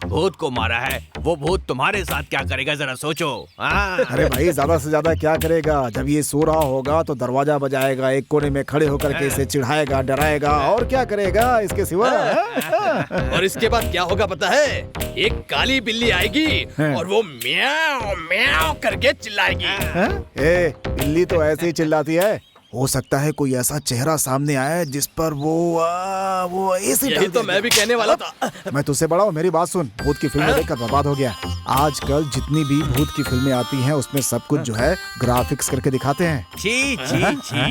भूत को मारा है, वो भूत तुम्हारे साथ क्या करेगा जरा सोचो। अरे भाई ज्यादा से ज्यादा क्या करेगा? जब ये सो रहा होगा तो दरवाजा बजाएगा, एक कोने में खड़े होकर के इसे चिढ़ाएगा, डराएगा, और क्या करेगा इसके सिवा? और इसके बाद क्या होगा पता है? एक काली बिल्ली आएगी और वो म्याऊ म्याऊ करके चिल्लाएगी। ए, बिल्ली तो ऐसे ही चिल्लाती है। हो सकता है कोई ऐसा चेहरा सामने आए जिस पर वो ऐसे यही तो मैं भी कहने वाला था। मैं तुझसे बड़ा हूँ, मेरी बात सुन। भूत की फिल्में देखकर बर्बाद हो गया। आजकल जितनी भी भूत की फिल्में आती हैं उसमें सब कुछ जो है ग्राफिक्स करके दिखाते हैं। छी छी छी।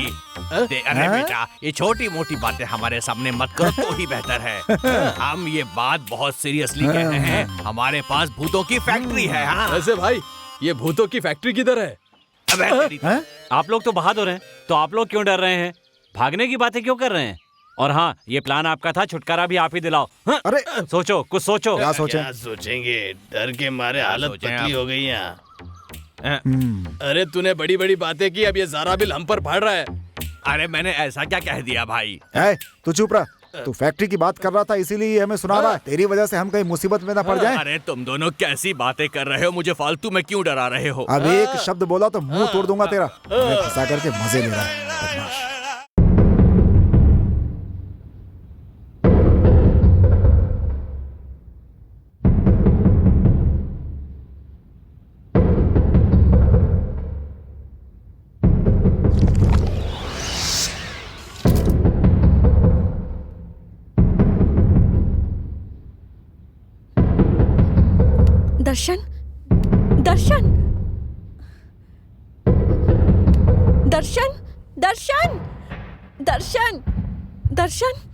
अरे बेटा ये छोटी मोटी बातें हमारे सामने मत करो तो ही बेहतर है। हम ये बात बहुत सीरियसली कह रहे हैं। हमारे पास भूतों की फैक्ट्री है। वैसे भाई ये भूतों की फैक्ट्री किधर है? आप लोग तो बहादुर हैं, तो आप लोग क्यों डर रहे हैं? भागने की बातें क्यों कर रहे हैं? और हाँ, ये प्लान आपका था, छुटकारा भी आप ही दिलाओ। हाँ? अरे सोचो, कुछ सोचो। क्या सोचे? क्या सोचेंगे? डर के मारे हालत पतली हो गई है। अरे तूने बड़ी बड़ी बातें की, अब ये ज़ारा बिल हम पर फाड़ रहा है। अरे मैंने ऐसा क्या कह दिया भाई? तू चुप रहा। तू फैक्ट्री की बात कर रहा था इसीलिए हमें सुना रहा है। तेरी वजह से हम कहीं मुसीबत में ना पड़ जाएं। अरे तुम दोनों कैसी बातें कर रहे हो? मुझे फालतू में क्यों डरा रहे हो? अब एक शब्द बोला तो मुंह तोड़ दूंगा तेरा। फंसा करके मजे ले रहा है बदमाश। दर्शन, दर्शन, दर्शन, दर्शन, दर्शन, दर्शन।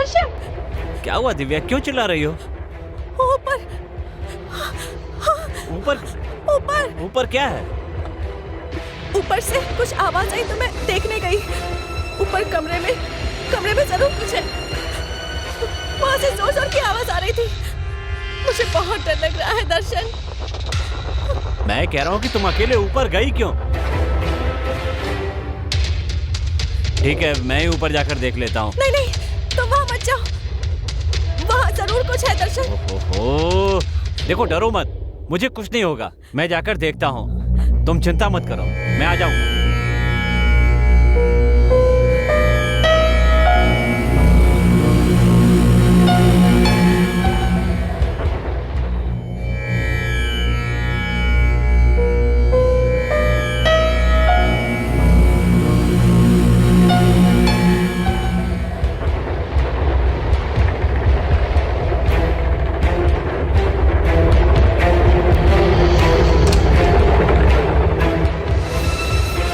दर्शन, क्या हुआ दिव्या, क्यों चिल्ला रही हो? ऊपर ऊपर ऊपर ऊपर क्या है? ऊपर से कुछ आवाज आई तो मैं देखने गई। ऊपर कमरे में जरूर कुछ है। वहां से जोर जोर की आवाज आ रही थी। मुझे बहुत डर लग रहा है दर्शन। मैं कह रहा हूँ कि तुम अकेले ऊपर गई क्यों? ठीक है, मैं ही ऊपर जाकर देख लेता हूँ। नहीं नहीं, तुम वहां मत जाओ, वहां जरूर कुछ है दर्शन। ओहो, देखो डरो मत, मुझे कुछ नहीं होगा, मैं जाकर देखता हूँ, तुम चिंता मत करो, मैं आ जाऊँ।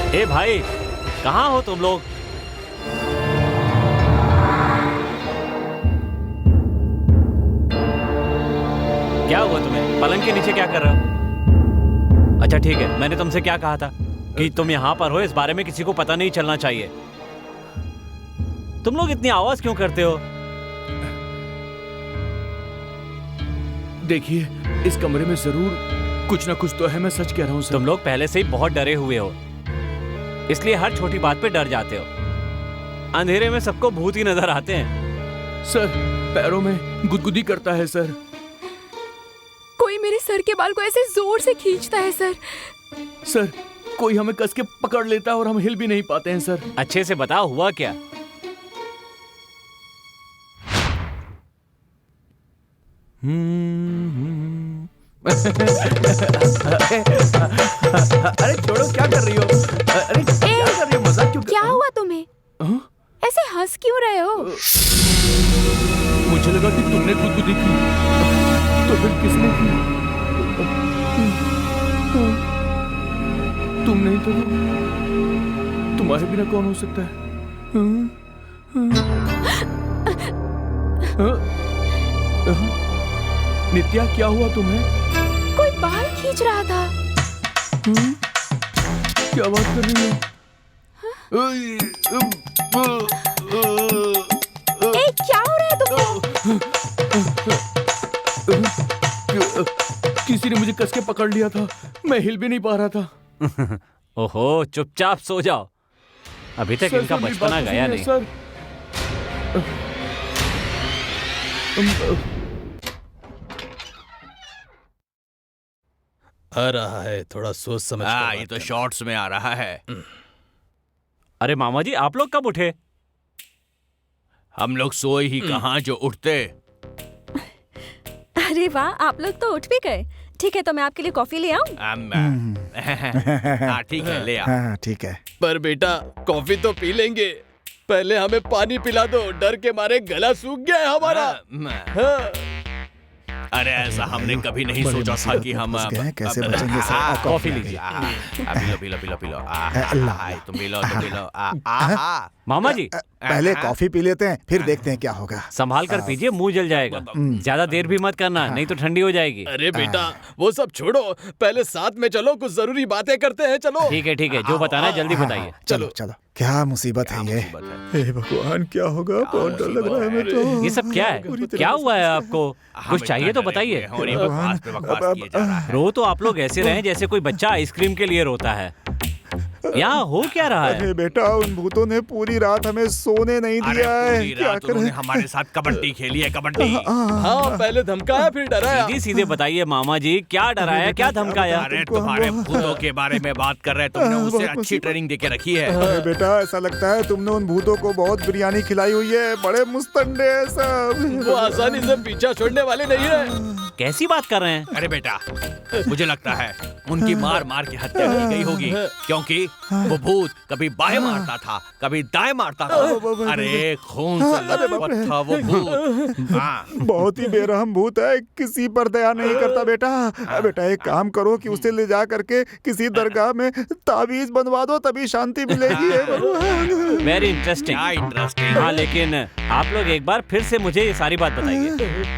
ए भाई, कहाँ हो तुम लोग? क्या हुआ तुम्हें? पलंग के नीचे क्या कर रहे हो? अच्छा ठीक है, मैंने तुमसे क्या कहा था कि तुम यहाँ पर हो, इस बारे में किसी को पता नहीं चलना चाहिए। तुम लोग इतनी आवाज क्यों करते हो? देखिए, इस कमरे में जरूर कुछ ना कुछ तो है, मैं सच कह रहा हूँ सर। तुम लोग पहले से ही बहुत डरे हुए हो, इसलिए हर छोटी बात पे डर जाते हो। अंधेरे में सबको भूत ही नजर आते हैं। सर, पैरों में गुदगुदी करता है सर। कोई मेरे सर के बाल को ऐसे जोर से खींचता है सर। सर, कोई हमें कस के पकड़ लेता है और हम हिल भी नहीं पाते हैं सर। अच्छे से बताओ, हुआ क्या? अरे छोड़ो, क्या कर रही हो? अरे क्या कर रही हो? मजाक क्यों? क्या हुआ तुम्हें? ऐसे हंस क्यों रहे हो? मुझे लगा कि तुमने गुदगुदी की, तो फिर किसने की? तुम नहीं तो तुम्हारे बिना कौन हो सकता है? नित्या, क्या हुआ तुम्हें? कोई बाल खींच रहा था। क्या बात कर रही हो? ए, क्या हो रहा है तुमको? किसी ने मुझे कस के पकड़ लिया था, मैं हिल भी नहीं पा रहा था। ओहो, चुपचाप सो जाओ, अभी तक इनका बचपना गया नहीं। सर, आ रहा है, थोड़ा सोच समझ कर ये तो शॉर्ट्स में आ रहा है। अरे मामा जी, आप लोग कब उठे? हम लोग सोए ही कहाँ जो उठते। अरे वाह, आप लोग तो उठ भी गए। ठीक है, तो मैं आपके लिए कॉफी ले आऊं? हाँ ठीक है, ले आ। हाँ ठीक है। पर बेटा, कॉफी तो पी लेंगे, पहले हमें पानी पिला दो, डर के मारे गला सूख गया है हमारा। हाँ। अरे ऐसा हमने कभी नहीं सोचा था कि हम कैसे बचेंगे सर? कॉफी लीजिए। पी लो तुम पी लो। मामा जी, पहले कॉफी पी लेते हैं, फिर देखते हैं क्या होगा। संभाल कर पीजिए, मुंह जल जाएगा। ज्यादा देर भी मत करना, नहीं तो ठंडी हो जाएगी। अरे बेटा, वो सब छोड़ो, पहले साथ में चलो, कुछ जरूरी बातें करते हैं। चलो। ठीक है, जो बताना है जल्दी बताइए। चलो। क्या मुसीबत है ये? हे भगवान, क्या होगा? बहुत डर लग रहा है हमें तो। ये सब क्या है? क्या हुआ है आपको? कुछ चाहिए तो बताइए। रो तो आप लोग ऐसे रहे जैसे कोई बच्चा आइसक्रीम के लिए रोता है। यहाँ हो क्या रहा है? अरे बेटा, उन भूतों ने पूरी रात हमें सोने नहीं दिया है। क्या करें? हमारे साथ कबड्डी खेली है, कबड्डी। हाँ, पहले धमकाया फिर डराया। सीधे बताइए मामा जी, क्या डराया, क्या धमकाया? अरे तुम्हारे भूतों के बारे में बात कर रहे हैं, तुमने उसे अच्छी ट्रेनिंग देके रखी है। अरे बेटा, ऐसा लगता है तुमने उन भूतों को बहुत बिरयानी खिलाई हुई है, बड़े मुस्तंडे हैं सब। वो आसानी से पीछा छोड़ने वाले नहीं है। कैसी बात कर रहे हैं? अरे बेटा, मुझे लगता है उनकी मार मार के हत्या की गई होगी, क्योंकि वो भूत कभी बाएं मारता था, कभी दाएं मारता था। अरे खून से लथपथ था वो भूत। हाँ। बहुत ही बेरहम भूत है, किसी पर दया नहीं करता बेटा। बेटा एक काम करो कि उसे ले जा करके किसी दरगाह में ताबीज बनवा दो, तभी शांति मिलेगी। Very interesting. क्या इंटरेस्टिंग। हाँ, लेकिन आप लोग एक बार फिर से मुझे ये सारी बात बताइए।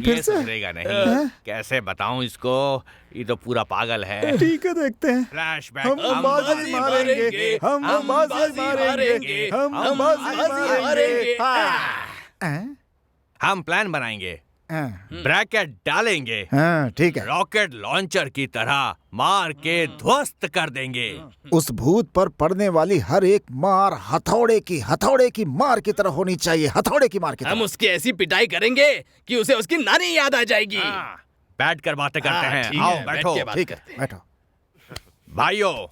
ये सुधरेगा नहीं। कैसे बताऊं इसको, ये तो पूरा पागल है। ठीक है, देखते हैं। फ्लैशबैक। हम बाजी मारेंगे, हम बाजी मारेंगे, हम बाजी मारेंगे। हम प्लान बनाएंगे, ब्रैकेट डालेंगे, ठीक है। रॉकेट लॉन्चर की तरह मार के ध्वस्त कर देंगे। उस भूत पर पड़ने वाली हर एक मार हथौड़े की मार की तरह होनी चाहिए, हथौड़े की मार की तरह। हम उसकी ऐसी पिटाई करेंगे कि उसे उसकी नानी याद आ जाएगी। बैठ कर बातें करते हैं। आओ बैठो। ठीक है, बैठो। भाइयों,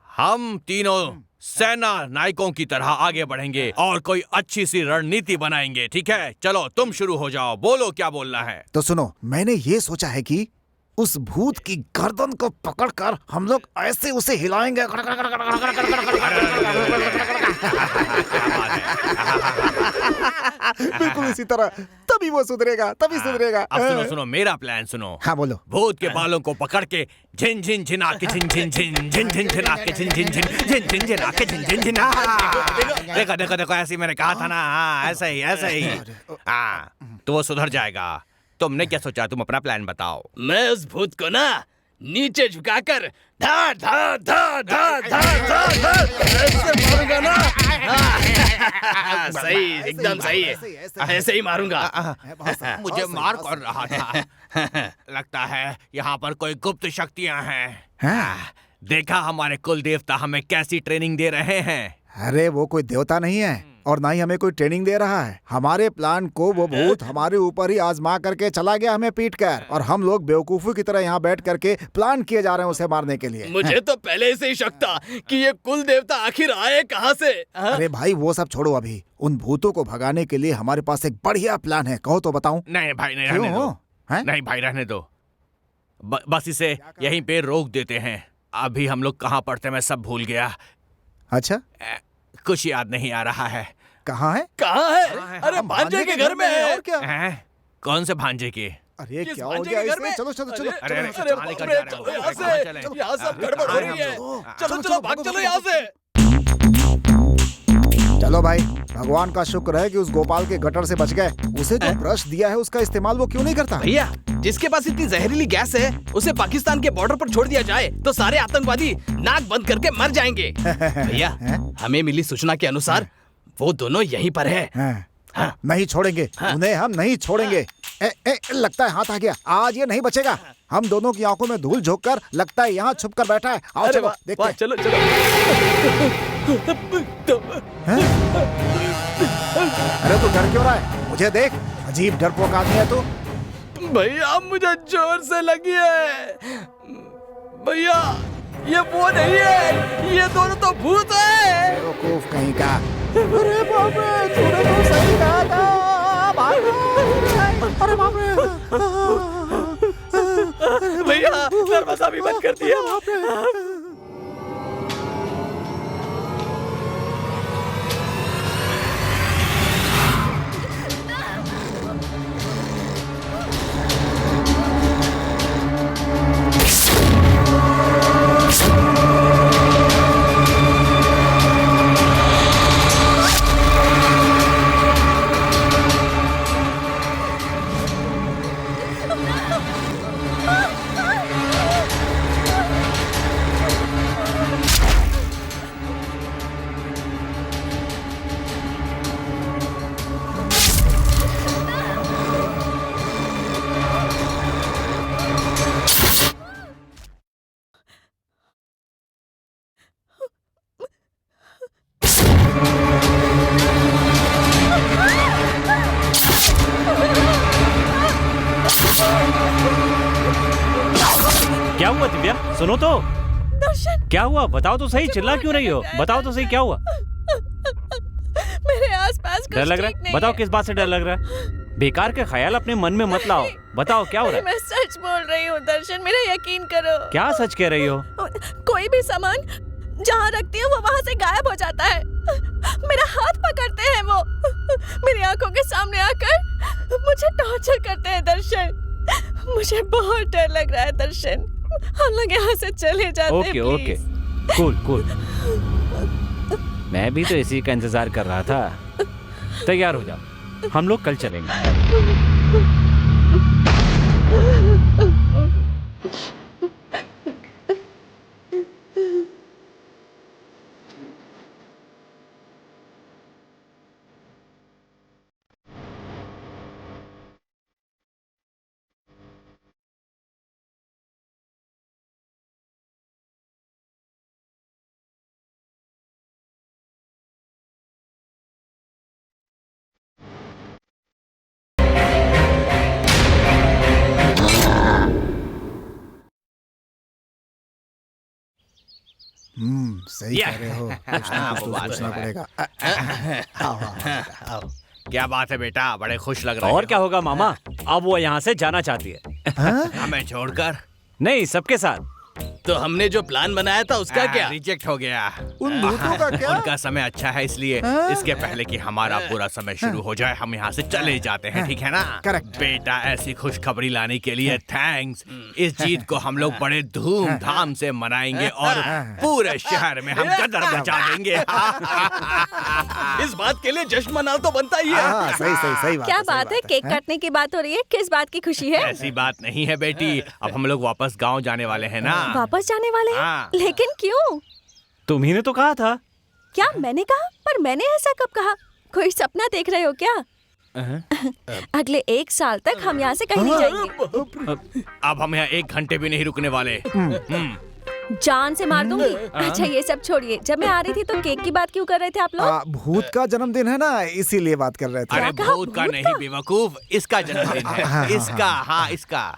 हम तीनों सेना नायकों की तरह आगे बढ़ेंगे और कोई अच्छी सी रणनीति बनाएंगे। ठीक है, चलो तुम शुरू हो जाओ, बोलो क्या बोलना है। तो सुनो, मैंने ये सोचा है कि उस भूत की गर्दन को पकड़कर हम लोग ऐसे उसे हिलाएंगे। बिल्कुल इसी तरह, तभी वो सुधरेगा, तभी सुधरेगा। अब सुनो सुनो, मेरा प्लान सुनो। हाँ बोलो। भूत के बालों को पकड़ के झिन झिन झिना के झिन झिन झिन झिन झिन झिना के झिन झिन झिन झिन झिन झिना के झिन झिन झिना। देखो देखो देखो, ऐसे मैंने कहा था ना। हाँ, ऐसे ही ऐसे ही। हाँ, तो वो सुधर जाएगा। तुमने क्या सोचा, तुम अपना प्लान बताओ। मैं उस भूत को ना नीचे झुकाकर धा धा धा धा धा धा धा ऐसे मारूंगा ना। सही, एकदम सही है, ऐसे ही मारूंगा। मुझे मार कर रहा था। लगता है यहाँ पर कोई गुप्त शक्तियाँ हैं। देखा हमारे कुल देवता हमें कैसी ट्रेनिंग दे रहे हैं। अरे वो कोई देवता नहीं है और ना ही हमें कोई ट्रेनिंग दे रहा है। हमारे प्लान को वो भूत हमारे ऊपर ही आजमा करके चला गया, हमें पीट कर, और हम लोग बेवकूफों की तरह यहाँ बैठ करके प्लान किए जा रहे हैं उसे मारने के लिए। मुझे तो पहले से ही शक था कि ये कुल देवता आखिर आए कहाँ से। अरे भाई वो सब छोड़ो, अभी उन भूतों को भगाने के लिए हमारे पास एक बढ़िया प्लान है, कहो तो बताऊं। नहीं भाई, नहीं रहने दो। नहीं भाई, रहने दो। बस इसे यहीं पे रोक देते हैं। अभी हम लोग कहाँ पढ़ते, मैं सब भूल गया। अच्छा, कुछ याद नहीं आ रहा है। कहाँ है? कहाँ है? अरे भांजे के घर में है। और क्या? कौन से भांजे के? अरे क्या हो गया इसे? चलो चलो चलो। अरे यहाँ सब गड़बड़ हो रही है। चलो चलो भाग चलो यहाँ से। चलो भाई, भगवान का शुक्र है कि उस गोपाल के गटर से बच गए। उसे जो ब्रश दिया है उसका इस्तेमाल वो क्यों नहीं करता? भैया, जिसके पास इतनी जहरीली गैस है उसे पाकिस्तान के बॉर्डर पर छोड़ दिया जाए तो सारे आतंकवादी नाक बंद करके मर जाएंगे। भैया, हमें मिली सूचना के अनुसार वो दोनों यहीं पर है। हाँ। नहीं छोड़ेंगे, उन्हें हम नहीं छोड़ेंगे। लगता है हाथ आ गया, आज ये नहीं बचेगा। हम दोनों की आंखों में धूल झोंक कर लगता है यहाँ छुप कर बैठा है। आओ चलो देखते हैं। चलो चलो। अरे तू डर क्यों रहा है? मुझे देख, अजीब डरपोक आदमी है तू। भैया मुझे जोर से लगी है। भैया ये वो नहीं है, ये दोनों तो भूत है। बेवकूफ कहीं का। अरे बाप रे, तूने तो सही कहा था। अरे बाप रे। भैया दरवाजा भी बंद कर दिया। क्या हुआ दिव्या, सुनो तो। दर्शन, क्या हुआ बताओ तो सही, चिल्ला क्यों रही हो? बताओ तो सही क्या हुआ? मेरे आसपास डर लग रहा है? बताओ किस बात से डर लग रहा है? बेकार के ख्याल अपने मन में मत लाओ। बताओ क्या हो रहा है? मैं सच बोल रही हूँ दर्शन, मेरा यकीन करो। क्या सच कह रही हो? कोई भी सामान जहाँ रखती हूँ वो वहाँ से गायब हो जाता है। मेरा हाथ पकड़ते हैं वो, मेरी आंखों के सामने आकर मुझे टॉर्चर करते हैं दर्शन। मुझे बहुत डर लग रहा है दर्शन, हम लोग यहाँ से चले जाते हैं। Okay okay, cool cool. मैं भी तो इसी का इंतजार कर रहा था। तैयार हो जाओ, हम लोग कल चलेंगे। सही कह रहे हो। कुछ ना कुछ तो सोचना पड़ेगा। क्या बात है बेटा, बड़े खुश लग रहे और क्या होगा मामा, अब वो यहाँ से जाना चाहती है। हमें छोड़कर? नहीं, सबके साथ। तो हमने जो प्लान बनाया था उसका क्या? रिजेक्ट हो गया। उन भूतों का क्या? उनका समय अच्छा है, इसलिए इसके पहले कि हमारा पूरा समय शुरू हो जाए हम यहाँ से चले जाते हैं, ठीक है ना? करेक्ट। बेटा, ऐसी खुशखबरी लाने के लिए थैंक्स। इस जीत को हम लोग बड़े धूमधाम से मनाएंगे और पूरे शहर में हम कदर मचा देंगे। इस बात के लिए जश्न मनाना तो बनता ही है। सही सही सही बात। क्या बात है, केक काटने की बात हो रही है? किस बात की खुशी है? ऐसी बात नहीं है बेटी, अब हम लोग वापस गाँव जाने वाले हैं ना। वापस जाने वाले हैं? लेकिन क्यों? तुम्ही ने तो कहा था। क्या मैंने कहा? पर मैंने ऐसा कब कहा? कोई सपना देख रहे हो क्या? अगले 1 साल तक हम यहाँ से कहीं नहीं जाएंगे। अब हम यहाँ 1 घंटे भी नहीं रुकने वाले। जान से मार दूंगी। अच्छा ये सब छोड़िए, जब मैं आ रही थी तो केक की बात क्यों कर रहे थे आप लोग? भूत का जन्मदिन है ना, इसीलिए बात कर रहे थे। अरे भूत का नहीं बेवकूफ, इसका जन्मदिन है। इसका, हाँ इसका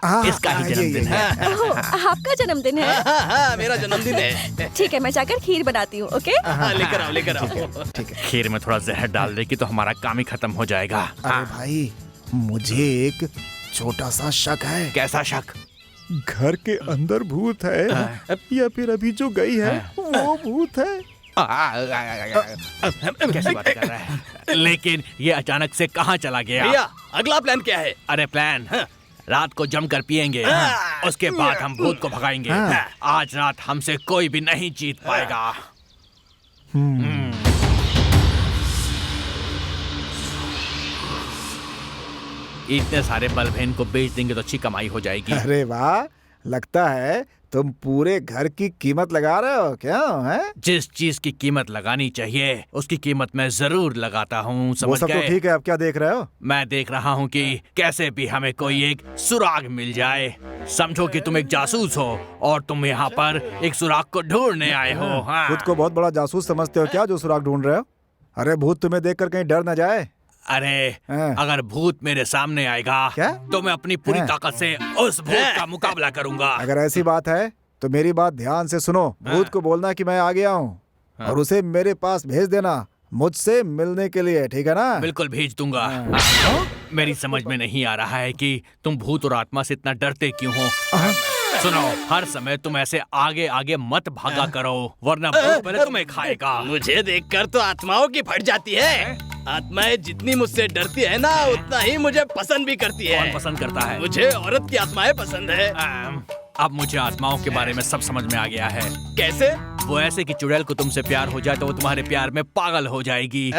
ही जन्मदिन है। आपका जन्मदिन है? हाँ, मेरा जन्मदिन है। ठीक है, मैं जाकर खीर बनाती हूँ। ओके, लेकर आओ लेकर आओ। ठीक है। खीर में थोड़ा जहर डाल दे कि तो हमारा काम ही खत्म हो जाएगा। अरे भाई, मुझे एक छोटा सा शक है। कैसा शक? घर के अंदर भूत है या फिर अभी जो गई है वो भूत है? कैसी बात कर रहा है? लेकिन ये अचानक से कहाँ चला गया? भैया, अगला प्लान क्या है? अरे प्लान, रात को जमकर पिएंगे, उसके बाद हम भूत को भगाएंगे। आज रात हमसे कोई भी नहीं जीत पाएगा। इतने सारे बल्ब हैं, इनको बेच देंगे तो अच्छी कमाई हो जाएगी। अरे वाह, लगता है तुम पूरे घर की कीमत लगा रहे हो क्या? है जिस चीज की कीमत लगानी चाहिए उसकी कीमत मैं जरूर लगाता हूँ, वो समझ सब तो गए? ठीक है, अब क्या देख रहे हो? मैं देख रहा हूँ कि कैसे भी हमें कोई एक सुराग मिल जाए। समझो कि तुम एक जासूस हो और तुम यहाँ पर एक सुराग को ढूंढने आए हो। हाँ। खुद को बहुत बड़ा जासूस समझते हो क्या जो सुराग ढूंढ रहे हो? अरे भूत तुम्हें देखकर कहीं डर न जाए। अरे हाँ। अगर भूत मेरे सामने आएगा क्या? तो मैं अपनी पूरी हाँ। ताकत से उस भूत का मुकाबला करूंगा। अगर ऐसी बात है तो मेरी बात ध्यान से सुनो। भूत को बोलना कि मैं आ गया हूँ और उसे मेरे पास भेज देना मुझसे मिलने के लिए, ठीक है ना? बिल्कुल भेज दूंगा। मेरी समझ में नहीं आ रहा है कि तुम भूत और आत्मा से इतना डरते क्यों हो। सुनो, हर समय तुम ऐसे आगे आगे मत भागा करो वरना भूत पहले तुम्हें खाएगा। मुझे देखकर तो आत्माओं की फट जाती है। आत्माएं जितनी मुझसे डरती है ना उतना ही मुझे पसंद भी करती है। कौन पसंद करता है? मुझे औरत की आत्माएं पसंद है। अब मुझे आत्माओं के बारे में सब समझ में आ गया है। कैसे? वो ऐसे कि चुड़ैल को तुमसे प्यार हो जाए तो वो तुम्हारे प्यार में पागल हो जाएगी।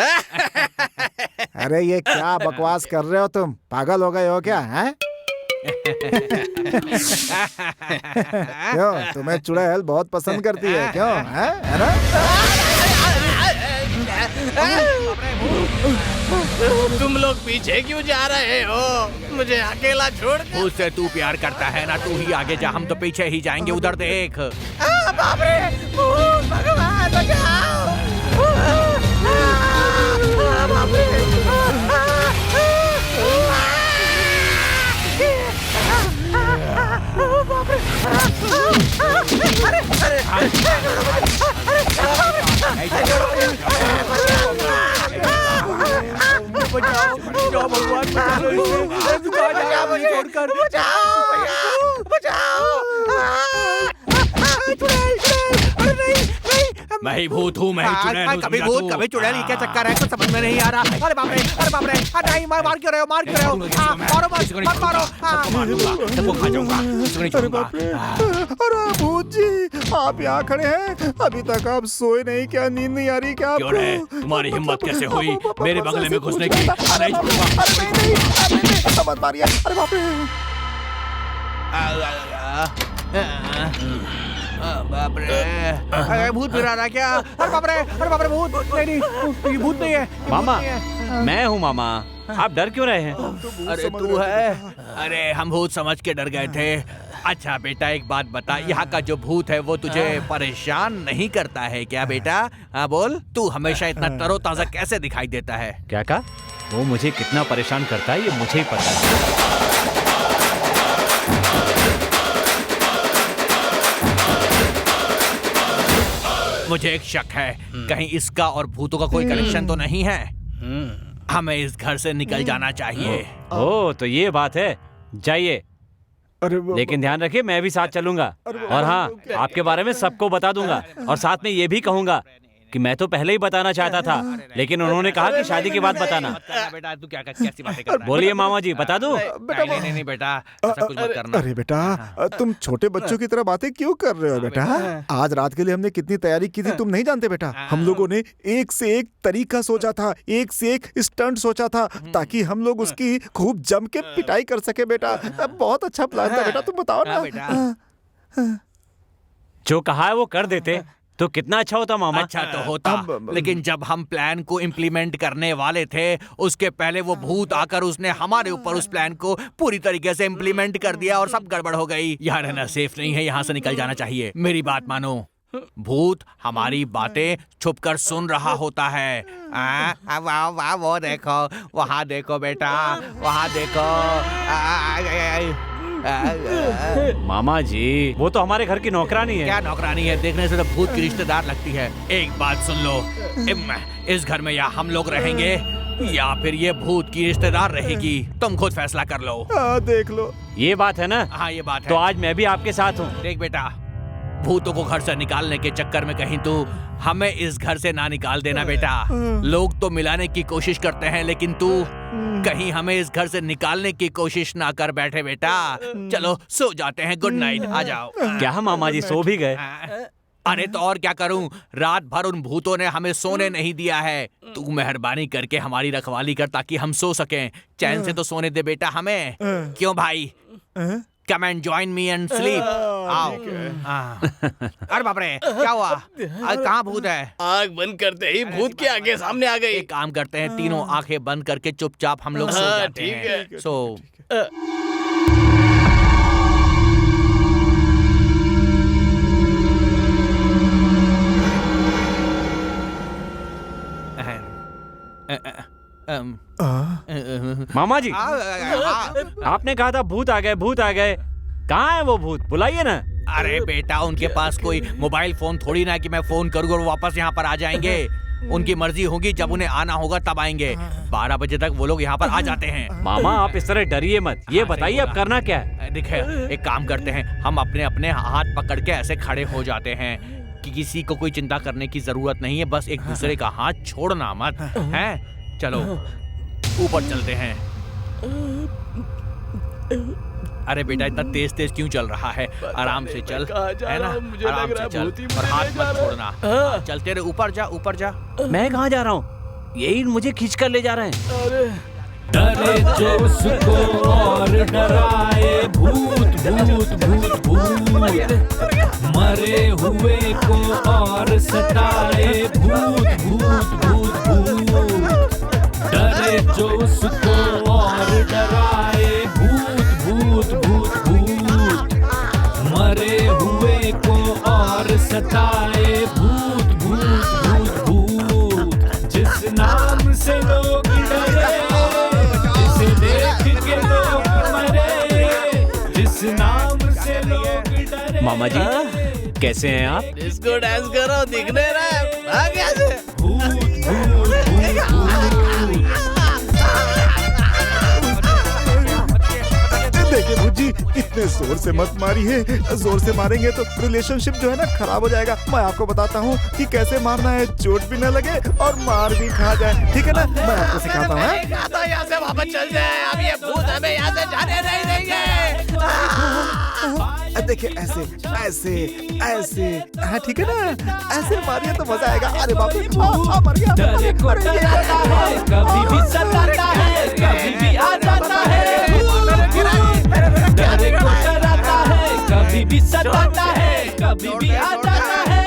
अरे ये क्या बकवास कर रहे हो तुम? पागल हो गए हो क्या? हैं? क्यों, तुम्हें चुड़ैल बहुत पसंद करती है क्यों? है ना? तुम लोग पीछे क्यों जा रहे हो? मुझे अकेला छोड़ दो। भूत से तू प्यार करता है ना, तू ही आगे जा, हम तो पीछे ही जाएंगे। उधर देख। बाप रे, भूत, भगवान बचाओ। बाप रे। बचाओ बचाओ भगवान बचा लो इसे कहाँ जाएगा मुझे छोड़कर मैं ही भूत हूँ मैं ही चुड़ैल हूँ कभी भूत कभी चुड़ैल, ये क्या चक्कर है? कुछ समझ में नहीं आ रहा। अरे बाप रे नहीं, मार क्यों रहे हो? मारो मत मारो। सबको खा जाऊंगा। अरे भूत जी, आप यहाँ खड़े हैं, अभी तक आप सोए नहीं क्या? नींद नहीं आ रही क्या क्यों रे? तुम्हारी हिम्मत कैसे हुई मेरे बंगले में घुसने की? नहीं, मत मारिए। अरे बाप रे, बाप रे, अरे भूत फिर आ रहा क्या? अरे बाप रे भूत नहीं, ये भूत नहीं है मामा। मैं हूँ मामा, आप डर क्यों रहे हैं? अरे तू है? अरे हम भूत समझ के डर गए थे। अच्छा बेटा एक बात बता, यहाँ का जो भूत है वो तुझे परेशान नहीं करता है क्या बेटा? हाँ बोल, तू हमेशा इतना तरोताजा कैसे दिखाई देता है? क्या कहा? वो मुझे कितना परेशान करता है ये मुझे ही पता है। मुझे एक शक है, कहीं इसका और भूतों का कोई कनेक्शन तो नहीं है। हमें इस घर से निकल जाना चाहिए। ओ तो ये बात है, जाइए। लेकिन ध्यान रखिए मैं भी साथ चलूंगा, और हाँ आपके बारे में सबको बता दूंगा, और साथ में ये भी कहूंगा कि मैं तो पहले ही बताना चाहता था, लेकिन उन्होंने कहा कि शादी के बाद बताना। बेटा तू क्या कैसी बातें कर रहा है? बोलिए मामा जी, बता दूं? नहीं बेटा, ऐसा कुछ मत करना। अरे बेटा, तुम छोटे बच्चों की तरह बातें क्यों कर रहे हो बेटा? आज रात के लिए हमने कितनी तैयारी की थी तुम नहीं जानते बेटा। हम लोगों ने एक से एक तरीका सोचा था, एक से एक स्टंट सोचा था, ताकि हम लोग उसकी खूब जम के पिटाई कर सके बेटा। बहुत अच्छा प्लान था बेटा, तुम बताओ ना। जो कहा है वो कर देते तो कितना अच्छा होता मामा। अच्छा तो होता, लेकिन जब हम प्लान को इम्प्लीमेंट करने वाले थे उसके पहले वो भूत आकर उसने हमारे ऊपर उस प्लान को पूरी तरीके से इम्प्लीमेंट कर दिया और सब गड़बड़ हो गई। यहाँ रहना सेफ नहीं है, यहाँ से निकल जाना चाहिए। मेरी बात मानो, भूत हमारी बातें छुपकर सुन रहा होता है। वाह वाह, वो देखो, वहाँ देखो बेटा, वहाँ देखो। मामा जी वो तो हमारे घर की नौकरानी है। क्या नौकरानी है? देखने से तो भूत की रिश्तेदार लगती है। एक बात सुन लो, इस घर में या हम लोग रहेंगे या फिर ये भूत की रिश्तेदार रहेगी, तुम खुद फैसला कर लो। देख लो, ये बात है ना? हाँ ये बात है। तो आज मैं भी आपके साथ हूँ। देख बेटा, भूतों को घर से निकालने के चक्कर में कहीं तू हमें इस घर से ना निकाल देना बेटा। लोग तो मिलाने की कोशिश करते हैं, लेकिन तू कहीं हमें इस घर से निकालने की कोशिश ना कर बैठे बेटा। चलो सो जाते हैं, गुड नाइट, आ जाओ। क्या मामा जी सो भी गए? अरे तो और क्या करूं, रात भर उन भूतों ने हमें सोने नहीं दिया है। तू मेहरबानी करके हमारी रखवाली कर ताकि हम सो सकें। चैन से तो सोने दे बेटा हमें। क्यों भाई? Come and join me and sleep. आओ। अरे बाप रे, क्या हुआ? कहाँ भूत है? आँख बंद करते ही भूत के आगे सामने आ गई। एक काम करते हैं, तीनों आंखें बंद करके चुपचाप हम लोग सो जाते हैं। ठीक है। सो मामा जी आपने कहा था भूत आ गए, भूत आ गए। कहाँ है वो भूत? बुलाइए ना। अरे बेटा, उनके पास कोई मोबाइल फोन थोड़ी ना कि मैं फोन करूँगा और वापस यहाँ पर आ जाएंगे। उनकी मर्जी होगी, जब उन्हें आना होगा तब आएंगे। 12 बजे तक वो लोग यहाँ पर आ जाते हैं। मामा आप इस तरह डरिए मत, ये बताइए अब करना क्या है? देखिए, एक काम करते हैं, हम अपने अपने हाथ पकड़ के ऐसे खड़े हो जाते हैं कि किसी को कोई चिंता करने की जरूरत नहीं है। बस एक दूसरे का हाथ छोड़ना मत, हैं? चलो ऊपर चलते हैं। अरे बेटा, इतना तेज तेज क्यों चल रहा है? आराम से चल, है ना? आराम से चल और हाथ मत छोड़ना। चलते रहे, ऊपर जा, ऊपर जा। मैं कहाँ जा रहा हूँ? यही मुझे खींच कर ले जा रहे हैं। डरे जो उसको और डराए भूत भूत भूत भूत, मरे हुए को और सताए भूत भूत भूत भूत। डरे जो उसको और डराए भूत भूत भूत भूत, मरे हुए को और सताए भूत भूत भूत भूत। जिस नाम से लोग डरे, जिसे देख के लोग मरे, जिस नाम से लोग डरे। मामा जी कैसे हैं आप? डिस्को डांस करो, दिखने रहा है। भूत भूत भूत भूत। जोर से मत मारिए, जोर से मारेंगे तो रिलेशनशिप जो है ना खराब हो जाएगा। मैं आपको बताता हूँ कि कैसे मारना है, चोट भी न लगे और मार भी खा जाए, ठीक है ना? मैं आपको सिखाता हूँ। यहाँ से वापस चल जाए, अब ये भूत हमें यहाँ से जाने नहीं देंगे। देखिए ऐसे ऐसे ऐसे, हाँ ठीक है ना, ऐसे मारिए तो मजा आएगा। अरे बाप रे, मर गया। डरे को डराता है, कभी भी सताता है, कभी भी आ जाता है। डरे को डराता है, कभी भी सताता है, कभी भी आ जाता है।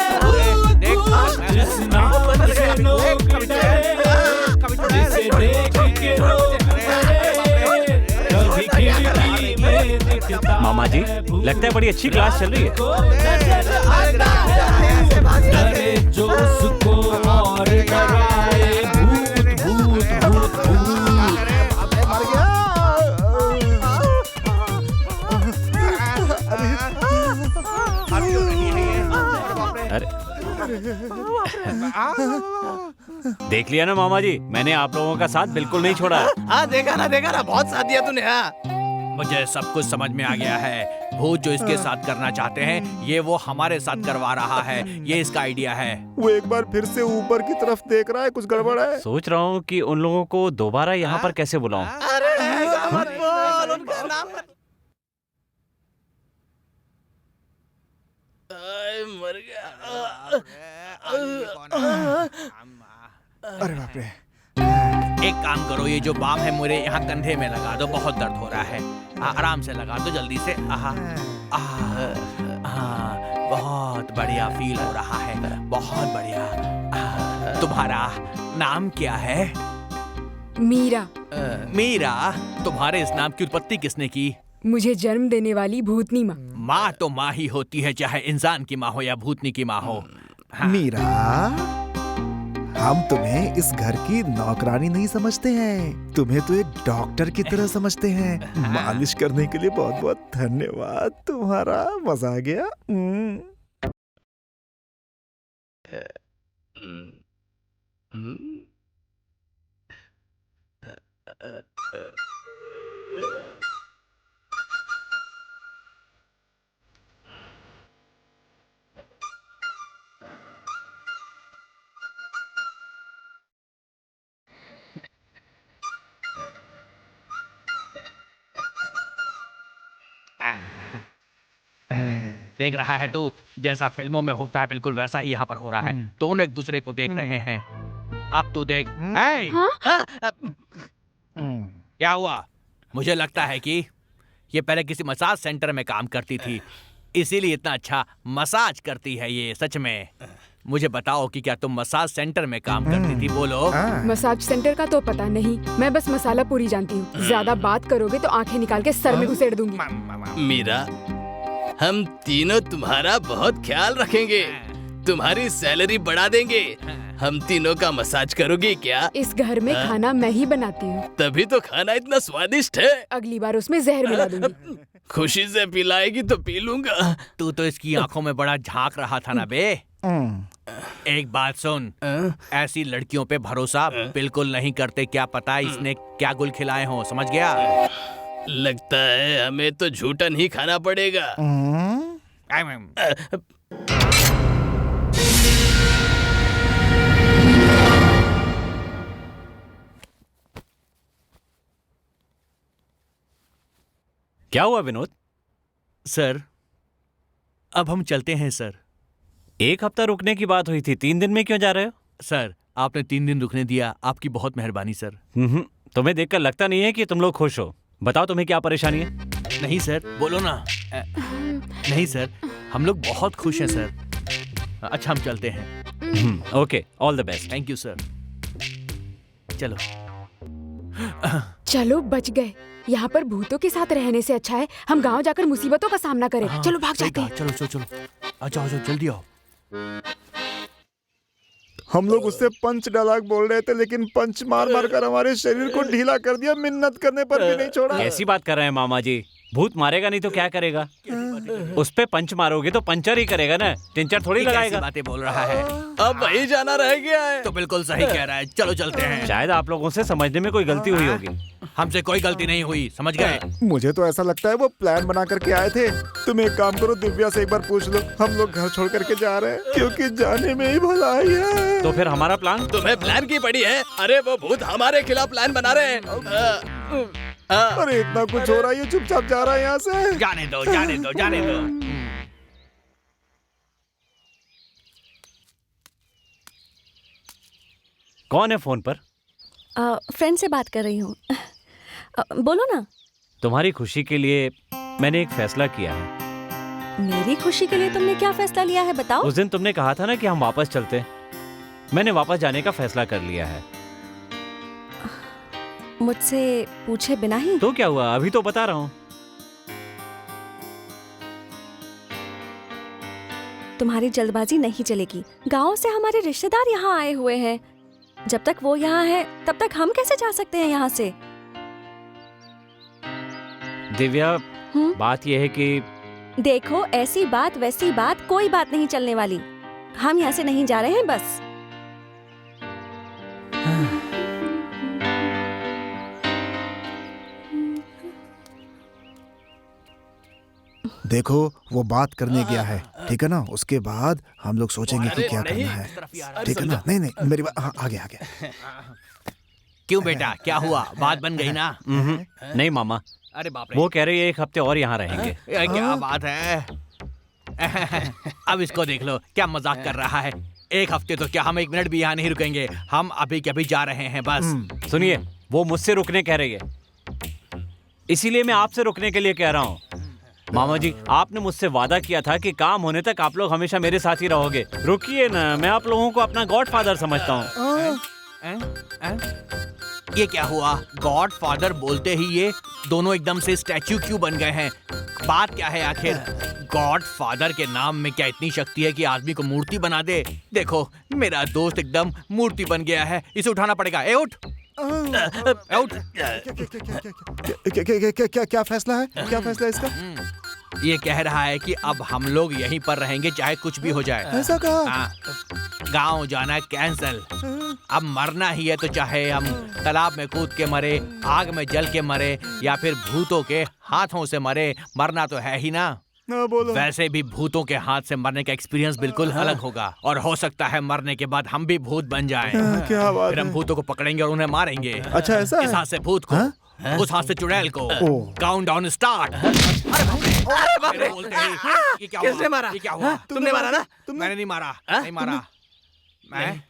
जिस नाम से लोग डरे, जिसे देख के लोग डरे, कभी खिड़की में दिखता है। मामा जी, लगता है बड़ी अच्छी क्लास चल रही है। डरे जो उसको और डराए, भूत भूत भूत भूत। मर गया। अरे देख लिया ना मामा जी, मैंने आप लोगों का साथ बिल्कुल नहीं छोड़ा। हाँ देखा ना, बहुत साथ दिया तूने। हाँ मुझे सब कुछ समझ में आ गया है। भूत जो इसके साथ करना चाहते हैं, ये वो हमारे साथ करवा रहा है। ये इसका आइडिया है। वो एक बार फिर से ऊपर की तरफ देख रहा है, कुछ गड़बड़ है। सोच रहा हूँ कि उन लोगों को दोबारा यहाँ पर कैसे बुलाऊं। अरे ऐसा मत बोल, उनका नाम मत। मर गया। अरे बाप रे। एक काम करो, ये जो बाम है मेरे यहाँ कंधे में लगा दो, बहुत दर्द हो रहा है। आराम से लगा दो जल्दी से। बहुत बढ़िया फील हो रहा है, बहुत बढ़िया। तुम्हारा नाम क्या है? मीरा। मीरा, तुम्हारे इस नाम की उत्पत्ति किसने की? मुझे जन्म देने वाली भूतनी माँ। माँ तो माँ ही होती है, चाहे इंसान की माँ हो या भूतनी की माँ हो। मीरा, हम तुम्हें इस घर की नौकरानी नहीं समझते हैं, तुम्हें तो एक डॉक्टर की तरह समझते हैं। मालिश करने के लिए बहुत बहुत धन्यवाद तुम्हारा, मजा आ गया। देख रहा है तू, जैसा फिल्मों में होता है बिल्कुल वैसा ही यहाँ पर हो रहा है। दोनों एक दूसरे को देख रहे हैं। अब तू देख। क्या हुआ? मुझे लगता है कि ये पहले किसी मसाज सेंटर में काम करती थी, इसीलिए इतना अच्छा मसाज करती है ये। सच में मुझे बताओ कि क्या तुम मसाज सेंटर में काम करती थी? बोलो। मसाज सेंटर का तो पता नहीं, मैं बस मसाला पूरी जानती हूँ। ज्यादा बात करोगे तो आंखें निकाल के सर में घुसेड़ दूंगी। मीरा, हम तीनों तुम्हारा बहुत ख्याल रखेंगे, तुम्हारी सैलरी बढ़ा देंगे। हम तीनों का मसाज करोगी क्या? इस घर में खाना मैं ही बनाती हूँ, तभी तो खाना इतना स्वादिष्ट है। अगली बार उसमें जहर मिला दूंगी। खुशी से पिलाएगी तो पी लूंगा। तू तो इसकी आंखों में बड़ा झांक रहा था ना बे। एक बात सुन, ऐसी लड़कियों पे भरोसा बिल्कुल नहीं करते। क्या पता इसने क्या गुल खिलाए हों, समझ गया? लगता है हमें तो झूठन ही खाना पड़ेगा। क्या हुआ विनोद? सर, अब हम चलते हैं सर। एक हफ्ता रुकने की बात हुई थी, 3 दिन में क्यों जा रहे हो? सर, आपने 3 दिन रुकने दिया, आपकी बहुत मेहरबानी सर। तुम्हें देखकर लगता नहीं है कि तुम लोग खुश हो। बताओ तुम्हें क्या परेशानी है? नहीं सर, बोलो ना। नहीं सर, हम लोग बहुत खुश हैं सर। अच्छा, हम चलते हैं। Okay, all the best. Thank you sir. चलो चलो, बच गए। यहाँ पर भूतों के साथ रहने से अच्छा है हम गांव जाकर मुसीबतों का सामना करें। चलो भाग जाते हैं। चलो चलो चलो, आओ जल्दी आओ। हम लोग उससे पंच डायलॉग बोल रहे थे, लेकिन पंच मार मार कर हमारे शरीर को ढीला कर दिया, मिन्नत करने पर भी नहीं छोड़ा। ऐसी बात कर रहे हैं मामा जी? भूत मारेगा नहीं तो क्या करेगा? उस पे पंच मारोगे तो पंचर ही करेगा ना, टिंचर थोड़ी लगाएगा। बातें बोल रहा है। अब वही जाना रह गया है। तो बिल्कुल सही कह रहा है, चलो चलते हैं। शायद आप लोगों से समझने में कोई गलती हुई होगी। हमसे कोई गलती नहीं हुई, समझ गए? मुझे तो ऐसा लगता है वो प्लान बना करके आए थे। तुम एक काम करो, दिव्या से एक बार पूछ लो। हम लोग घर छोड़ करके जा रहे हैं क्योंकि जाने में ही भलाई है। तो फिर हमारा प्लान? तुम्हें प्लान की पड़ी है? अरे वो भूत हमारे खिलाफ प्लान बना रहे हैं। अरे इतना कुछ हो रहा है, ये चुपचाप जा रहा है यहाँ से। जाने दो, जाने दो, जाने दो। कौन है फोन पर? फ्रेंड से बात कर रही हूँ। बोलो ना। तुम्हारी खुशी के लिए मैंने एक फैसला किया है। मेरी खुशी के लिए तुमने क्या फैसला लिया है, बताओ? उस दिन तुमने कहा था ना कि हम वापस चलते। मैंने वापस जाने का फैसला कर लिया है। मुझसे पूछे बिना ही? तो क्या हुआ, अभी तो बता रहा हूँ। तुम्हारी जल्दबाजी नहीं चलेगी। गांव से हमारे रिश्तेदार यहाँ आए हुए हैं। जब तक वो यहाँ है तब तक हम कैसे जा सकते हैं यहाँ से? दिव्या, बात यह है कि देखो, ऐसी बात वैसी बात कोई बात नहीं चलने वाली। हम यहाँ से नहीं जा रहे हैं बस। देखो वो बात करने गया है, ठीक है ना? उसके बाद हम लोग सोचेंगे कि क्या करना है, ठीक है ना? नहीं नहीं, मेरी बात। हाँ, आगे आगे। क्यों बेटा, क्या हुआ? बात बन गई ना? नहीं मामा, अरे बाप रे, वो कह रही है 1 हफ्ते और यहाँ रहेंगे। क्या बात है? अब इसको देख लो, क्या मजाक कर रहा है। 1 हफ्ते तो क्या, हम 1 मिनट भी यहाँ नहीं रुकेंगे। हम अभी के अभी जा रहे हैं बस। सुनिए, वो मुझसे रुकने कह रही है, इसीलिए मैं आपसे रुकने के लिए कह रहा हूँ। मामा जी, आपने मुझसे वादा किया था कि काम होने तक आप लोग हमेशा मेरे साथ ही रहोगे। रुकिए ना, मैं आप लोगों को अपना गॉडफादर समझता हूँ। ये क्या हुआ? गॉड फादर बोलते ही ये दोनों एकदम से स्टैच्यू क्यों बन गए हैं? बात क्या है आखिर? गॉड फादर के नाम में क्या इतनी शक्ति है कि आदमी को मूर्ति बना दे? देखो, मेरा दोस्त एकदम मूर्ति बन गया है, इसे उठाना पड़ेगा। ए उठ, उठ। क्या फैसला है? क्या फैसला है इसका? ये कह रहा है कि अब हम लोग यहीं पर रहेंगे चाहे कुछ भी हो जाए। ऐसा कहा? हाँ, गाँव जाना कैंसल। अब मरना ही है तो चाहे हम तालाब में कूद के मरे, आग में जल के मरे, या फिर भूतों के हाथों से मरे, मरना तो है ही ना। बोलो। वैसे भी भूतों के हाथ से मरने का एक्सपीरियंस बिल्कुल अलग होगा, और हो सकता है मरने के बाद हम भी भूत बन जाएं। क्या बात फिर हम है? भूतों को पकड़ेंगे और उन्हें मारेंगे। अच्छा, ऐसा इस है? हाथ से भूत को, उस हाथ से चुड़ैल को। Count down start. अरे बाप रे, बोलते ही, ये क्या हुआ? किसने मारा? ये क्या हुआ? तुमने मारा ना? मैंने नहीं मारा, नहीं मारा। मैं?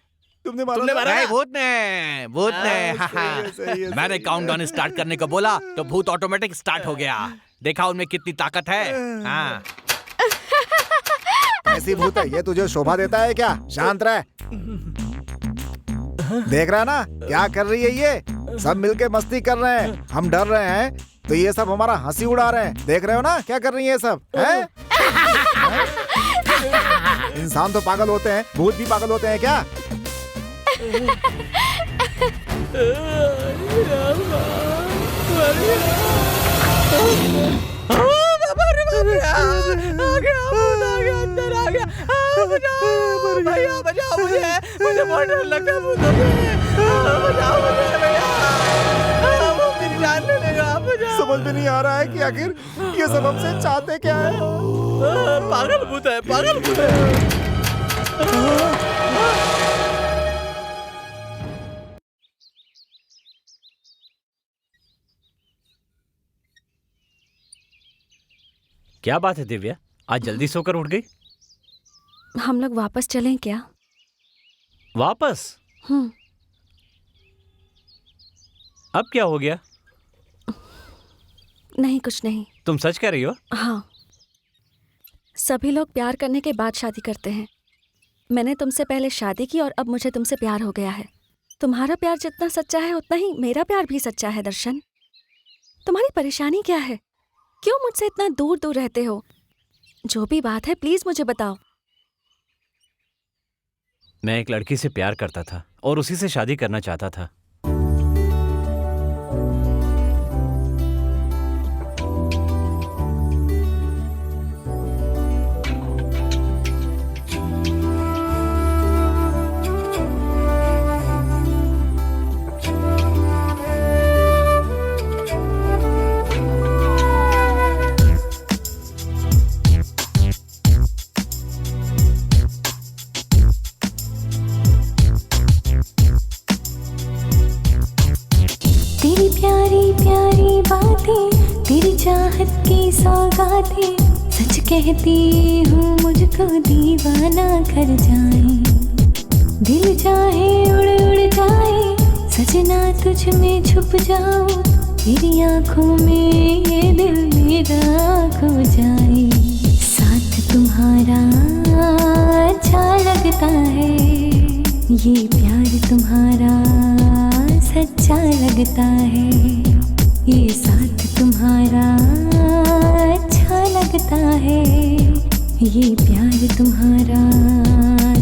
तुमने मारा? तुमने मारा? नहीं, भूत ने, भूत ने। मैंने काउंट डाउन स्टार्ट करने को बोला तो भूत ऑटोमेटिक स्टार्ट हो गया। देखा उनमें कितनी ताकत है। हाँ। ऐसी भूत है ये, तुझे शोभा देता है क्या? शांत रह। देख रहा ना क्या कर रही है ये? सब मिलके मस्ती कर रहे हैं, हम डर रहे हैं तो ये सब हमारा हंसी उड़ा रहे हैं। देख रहे हो ना क्या कर रही है ये सब? हैं? इंसान तो पागल होते हैं, भूत भी पागल होते हैं क्या? भैया बचाओ मुझे बहुत डर लगता है भूतों से। बचाओ मुझे भैया, वो मेरी जान ले लेगा। समझ में नहीं आ रहा है कि आखिर ये सब हमसे चाहते क्या है? पागल भूत है, पागल भूत है। क्या बात है दिव्या, आज जल्दी सोकर उठ गई? हम लोग वापस चलें क्या? वापस? अब क्या हो गया? नहीं, कुछ नहीं। तुम सच कह रही हो? हाँ, सभी लोग प्यार करने के बाद शादी करते हैं। मैंने तुमसे पहले शादी की और अब मुझे तुमसे प्यार हो गया है। तुम्हारा प्यार जितना सच्चा है उतना ही मेरा प्यार भी सच्चा है। दर्शन, तुम्हारी परेशानी क्या है? क्यों मुझसे इतना दूर दूर रहते हो? जो भी बात है प्लीज मुझे बताओ। मैं एक लड़की से प्यार करता था और उसी से शादी करना चाहता था। बातें, तेरी चाहत की सौगातें, सच कहती हूँ मुझको दीवाना कर जाए। दिल चाहे उड़ उड़ जाए, सजना तुझ में छुप जाऊं, तेरी आंखों में ये दिल मेरा खो जाए। साथ तुम्हारा अच्छा लगता है, ये प्यार तुम्हारा सच्चा लगता है, ये साथ तुम्हारा अच्छा लगता है, ये प्यार तुम्हारा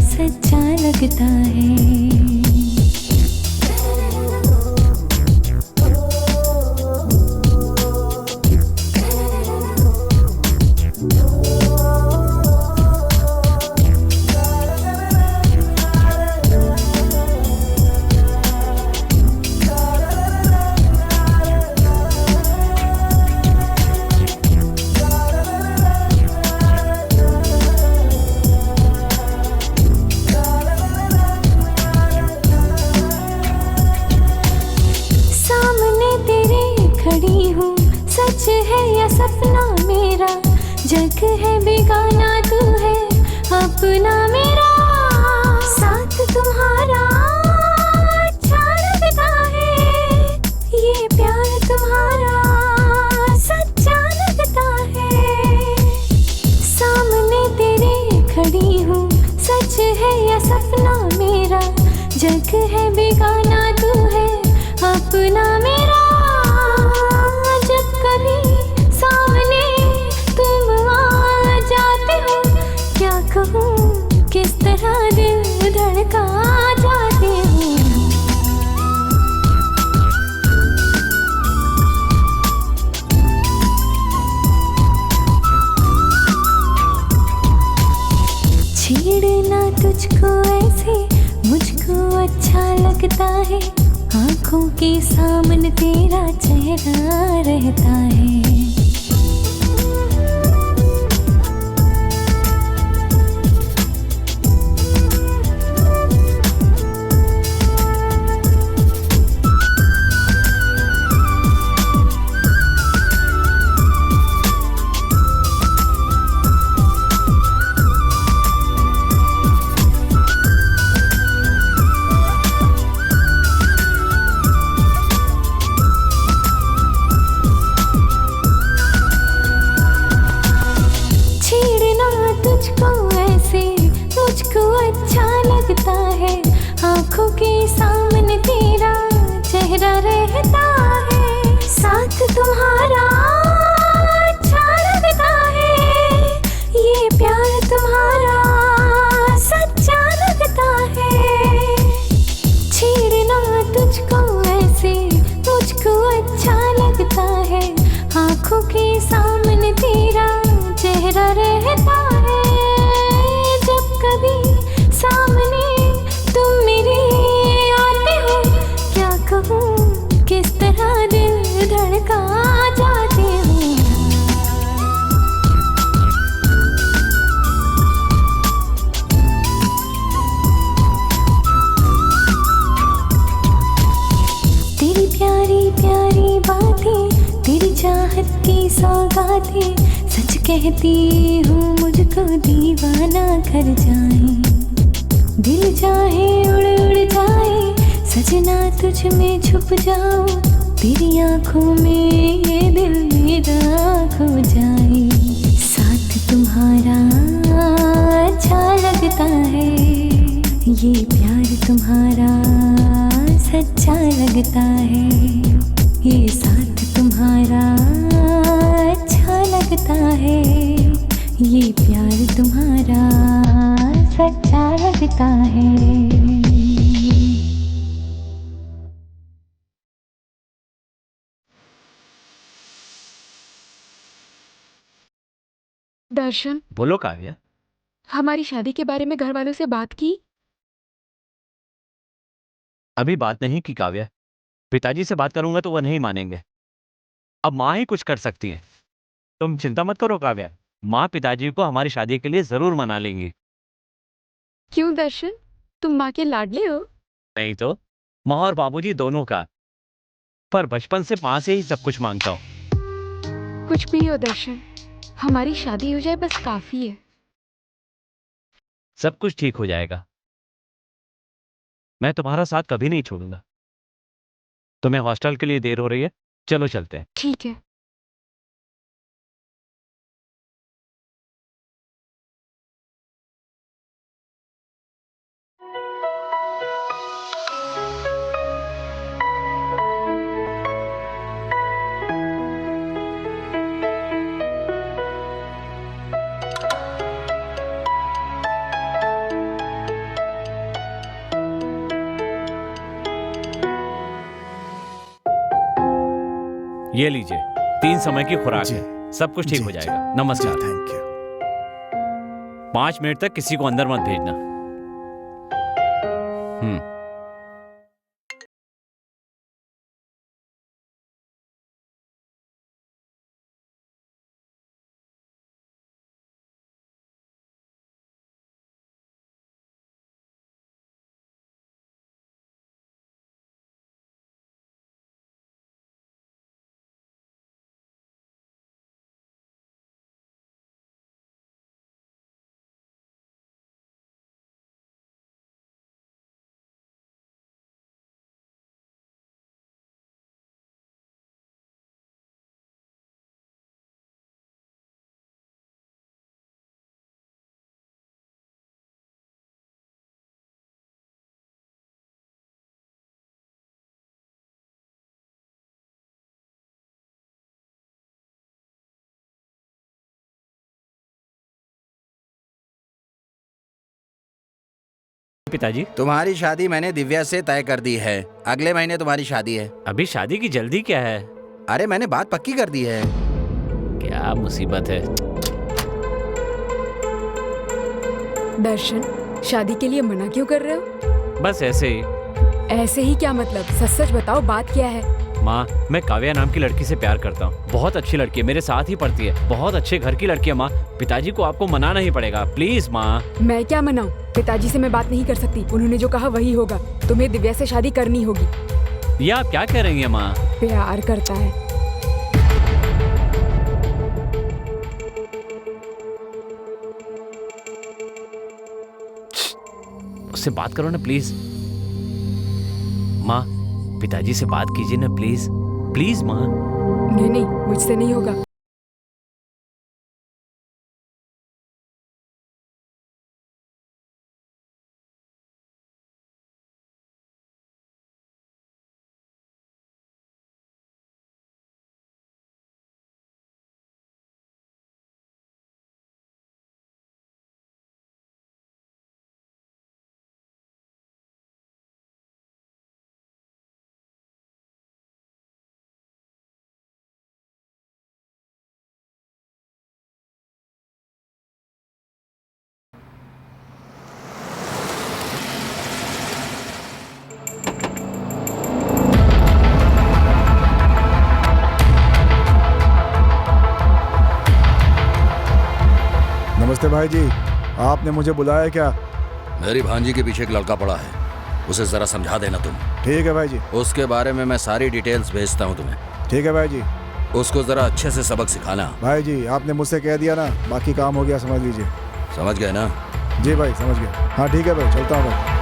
सच्चा लगता है। सपना मेरा, जग है बेगाना, तू है अपना मेरा, साथ तुम्हारा अच्छा लगता है, ये प्यार तुम्हारा सच्चा लगता है। सामने तेरे खड़ी हूँ, सच है या सपना मेरा, जग है बेगाना, तू है अपना मेरा। जब कभी सामने तुम आ जाते हो, क्या कहूँ किस तरह दिल धड़का जाते हो। छेड़ना तुझको ऐसे मुझको अच्छा लगता है, आँखों के सामने तेरा चेहरा रहता है। मुझको अच्छा लगता है, आँखों के सामने तेरा चेहरा रहता है, साथ तुम्हारा अच्छा लगता है, ये प्यार तुम्हारा सच्चा लगता है। छेड़ना तुझको ऐसे मुझको अच्छा लगता है, आँखों के सामने तेरा चेहरा रहता है। जब कभी सामने तुम मेरे आते हो, क्या कहूँ किस तरह दिल धड़का जाते हो। तेरी प्यारी प्यारी बातें, तेरी चाहत की सौगातें, सच कहती हूँ मुझको दीवाना कर जाए। दिल चाहे उड़ उड़ जाए, सजना तुझ में छुप जाऊं, तेरी आंखों में ये दिल मेरा खो जाए। साथ तुम्हारा अच्छा लगता है, ये प्यार तुम्हारा सच्चा लगता है, ये साथ तुम्हारा अच्छा लगता है, ये प्यार तुम्हारा सच्चा लगता है। दर्शन, बोलो काव्या। हमारी शादी के बारे में घर वालों से बात की? अभी बात नहीं की काव्या, पिताजी से बात करूंगा तो वह नहीं मानेंगे। अब माँ ही कुछ कर सकती है। तुम चिंता मत करो काव्या, माँ पिताजी को हमारी शादी के लिए जरूर मना लेंगी। क्यों दर्शन, तुम माँ के लाडले हो? नहीं तो, माँ और बाबूजी दोनों का। पर बचपन से माँ से ही सब कुछ मांगता हूँ। कुछ भी हो दर्शन, हमारी शादी हो जाए बस काफी है। सब कुछ ठीक हो जाएगा। मैं तुम्हारा साथ कभी नहीं छोड़ूंगा। तुम्हें हॉस्टल के लिए देर हो रही है, चलो चलते हैं। ठीक है। ये लीजिए, 3 समय की खुराक है, सब कुछ ठीक हो जाएगा। नमस्कार। Thank you. 5 मिनट तक किसी को अंदर मत भेजना। पिताजी, तुम्हारी शादी मैंने दिव्या से तय कर दी है। अगले महीने तुम्हारी शादी है। अभी शादी की जल्दी क्या है? अरे मैंने बात पक्की कर दी है। क्या मुसीबत है? दर्शन, शादी के लिए मना क्यों कर रहे हो? बस ऐसे ही। ऐसे ही क्या मतलब? सच सच बताओ, बात क्या है? माँ, मैं काव्या नाम की लड़की से प्यार करता हूँ। बहुत अच्छी लड़की है, मेरे साथ ही पढ़ती है, बहुत अच्छे घर की लड़की है। माँ, पिताजी को आपको मनाना ही पड़ेगा, प्लीज माँ। मैं क्या मनाऊं? पिताजी से मैं बात नहीं कर सकती। उन्होंने जो कहा वही होगा। तुम्हें दिव्या से शादी करनी होगी। ये आप क्या कह रही हैं माँ? प्यार करता है। उससे बात करो ना प्लीज। माँ, पिताजी से बात कीजिए ना प्लीज, प्लीज माँ। नहीं नहीं, मुझसे नहीं होगा। नमस्ते भाई जी, आपने मुझे बुलाया क्या? मेरी भांजी के पीछे एक लड़का पड़ा है, उसे जरा समझा देना तुम। ठीक है भाई जी। उसके बारे में मैं सारी डिटेल्स भेजता हूँ तुम्हें। ठीक है भाई जी। उसको जरा अच्छे से सबक सिखाना। भाई जी, आपने मुझसे कह दिया ना, बाकी काम हो गया, समझ लीजिए। समझ गए ना? जी भाई, समझ गया। हाँ ठीक है भाई, चलता हूँ भाई।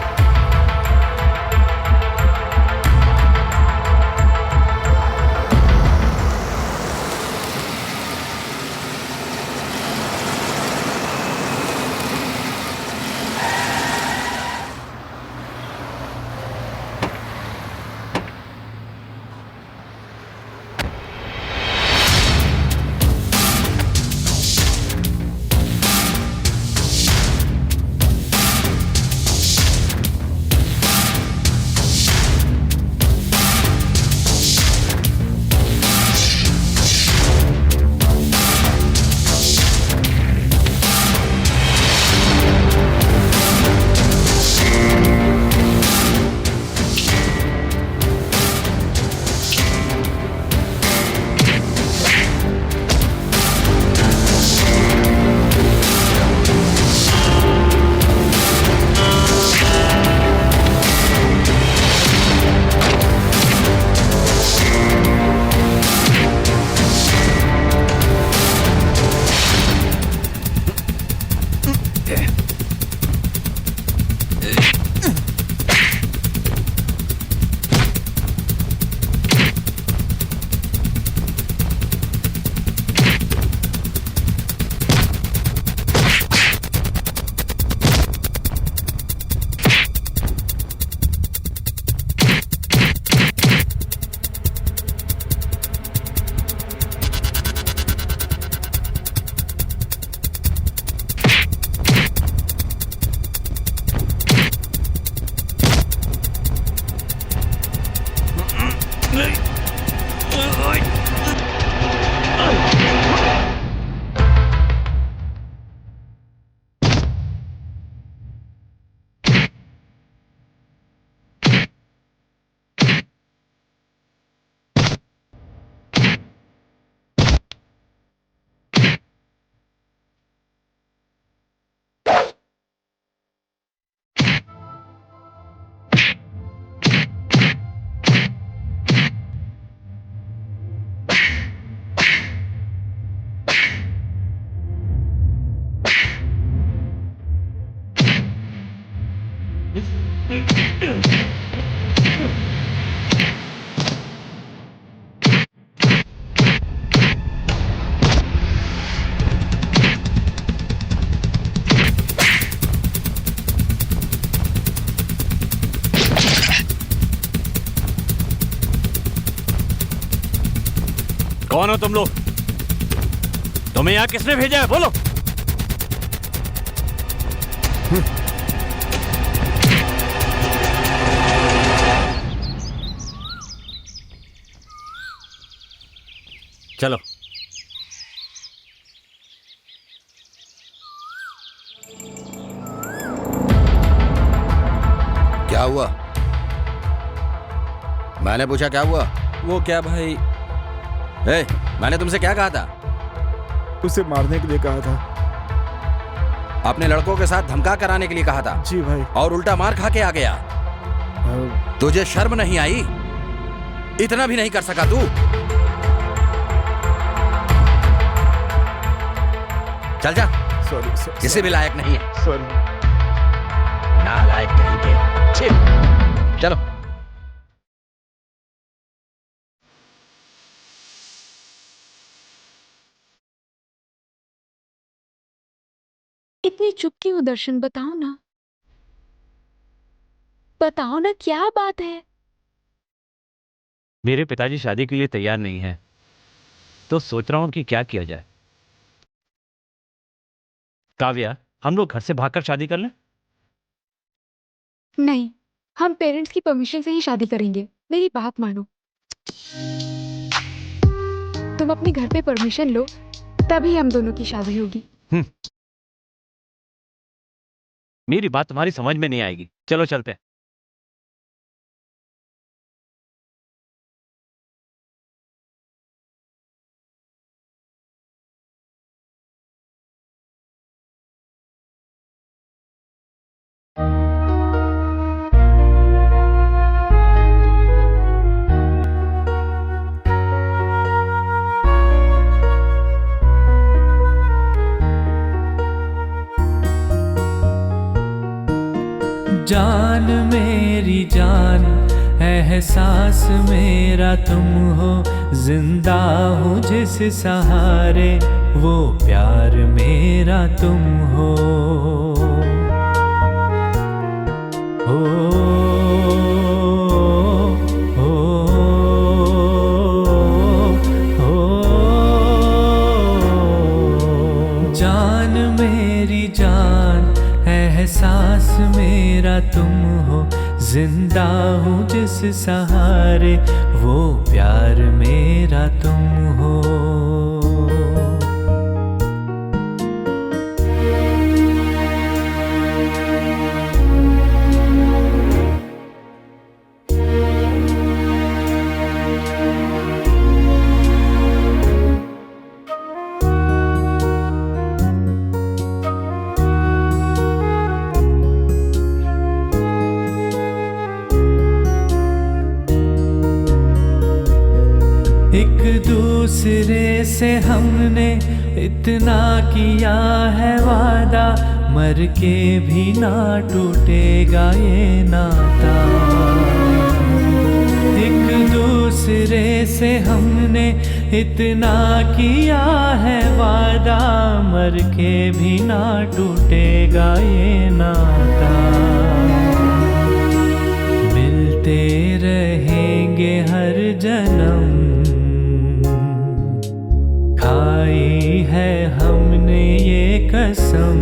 कौन हो तुम लोग? तुम्हें यहाँ किसने भेजा है? बोलो। चलो। क्या हुआ? मैंने पूछा क्या हुआ? वो क्या भाई? मैंने तुमसे क्या कहा था? उसे मारने के लिए कहा था। अपने लड़कों के साथ धमका कराने के लिए कहा था। जी भाई। और उल्टा मार खा के आ गया। तुझे शर्म नहीं आई? इतना भी नहीं कर सका तू? चल जा। सॉरी। किसी भी लायक नहीं है। सॉरी। नालायक नहीं है। छिप। चलो। इतनी चुप क्यों दर्शन? बताओ ना, बताओ ना क्या बात है? मेरे पिताजी शादी के लिए तैयार नहीं है, तो सोच रहा हूं कि क्या किया जाए। काव्या, हम लोग घर से भागकर शादी कर लें? नहीं, हम पेरेंट्स की परमिशन से ही शादी करेंगे। मेरी बात मानो। तुम अपने घर पे परमिशन लो, तभी हम दोनों की शादी होगी। मेरी बात तुम्हारी समझ में नहीं आएगी। चलो चलते हैं। जान मेरी जान, एहसास मेरा तुम हो, जिंदा हूँ जिस सहारे, वो प्यार मेरा तुम हो। जान मेरी जान, एहसास मेरा तुम हो, जिंदा हूँ जिस सहारे, वो प्यार मेरा तुम हो। एक दूसरे से हमने इतना किया है वादा, मर के भी ना टूटेगा ये नाता। एक दूसरे से हमने इतना किया है वादा, मर के भी ना टूटेगा ये नाता। मिलते रहेंगे हर जन्म, खाई है हमने ये कसम।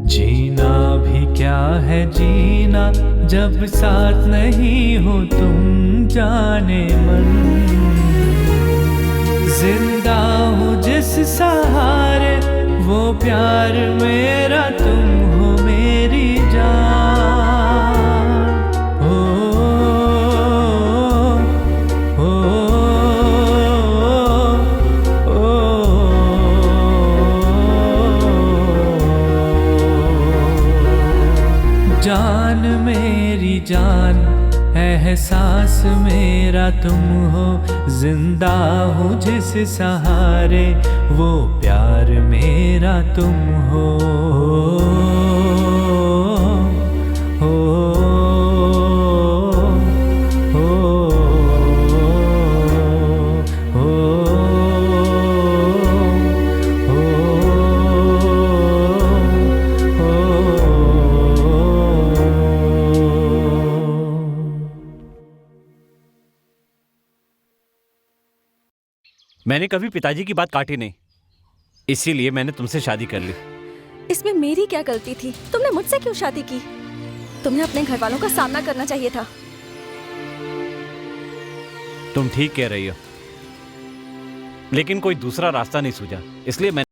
जीना भी क्या है जीना, जब साथ नहीं हो तुम जाने मन। जिंदा हूँ जिस सहारे, वो प्यार मेरा तुम हो मेरी जान। जान मेरी जान, एहसास मेरा तुम हो, जिंदा हूँ जिस सहारे, वो प्यार मेरा तुम हो। मैंने कभी पिताजी की बात काटी नहीं, इसीलिए मैंने तुमसे शादी कर ली। इसमें मेरी क्या गलती थी? तुमने मुझसे क्यों शादी की? तुम्हें अपने घर वालों का सामना करना चाहिए था। तुम ठीक कह रही हो, लेकिन कोई दूसरा रास्ता नहीं सूझा, इसलिए मैं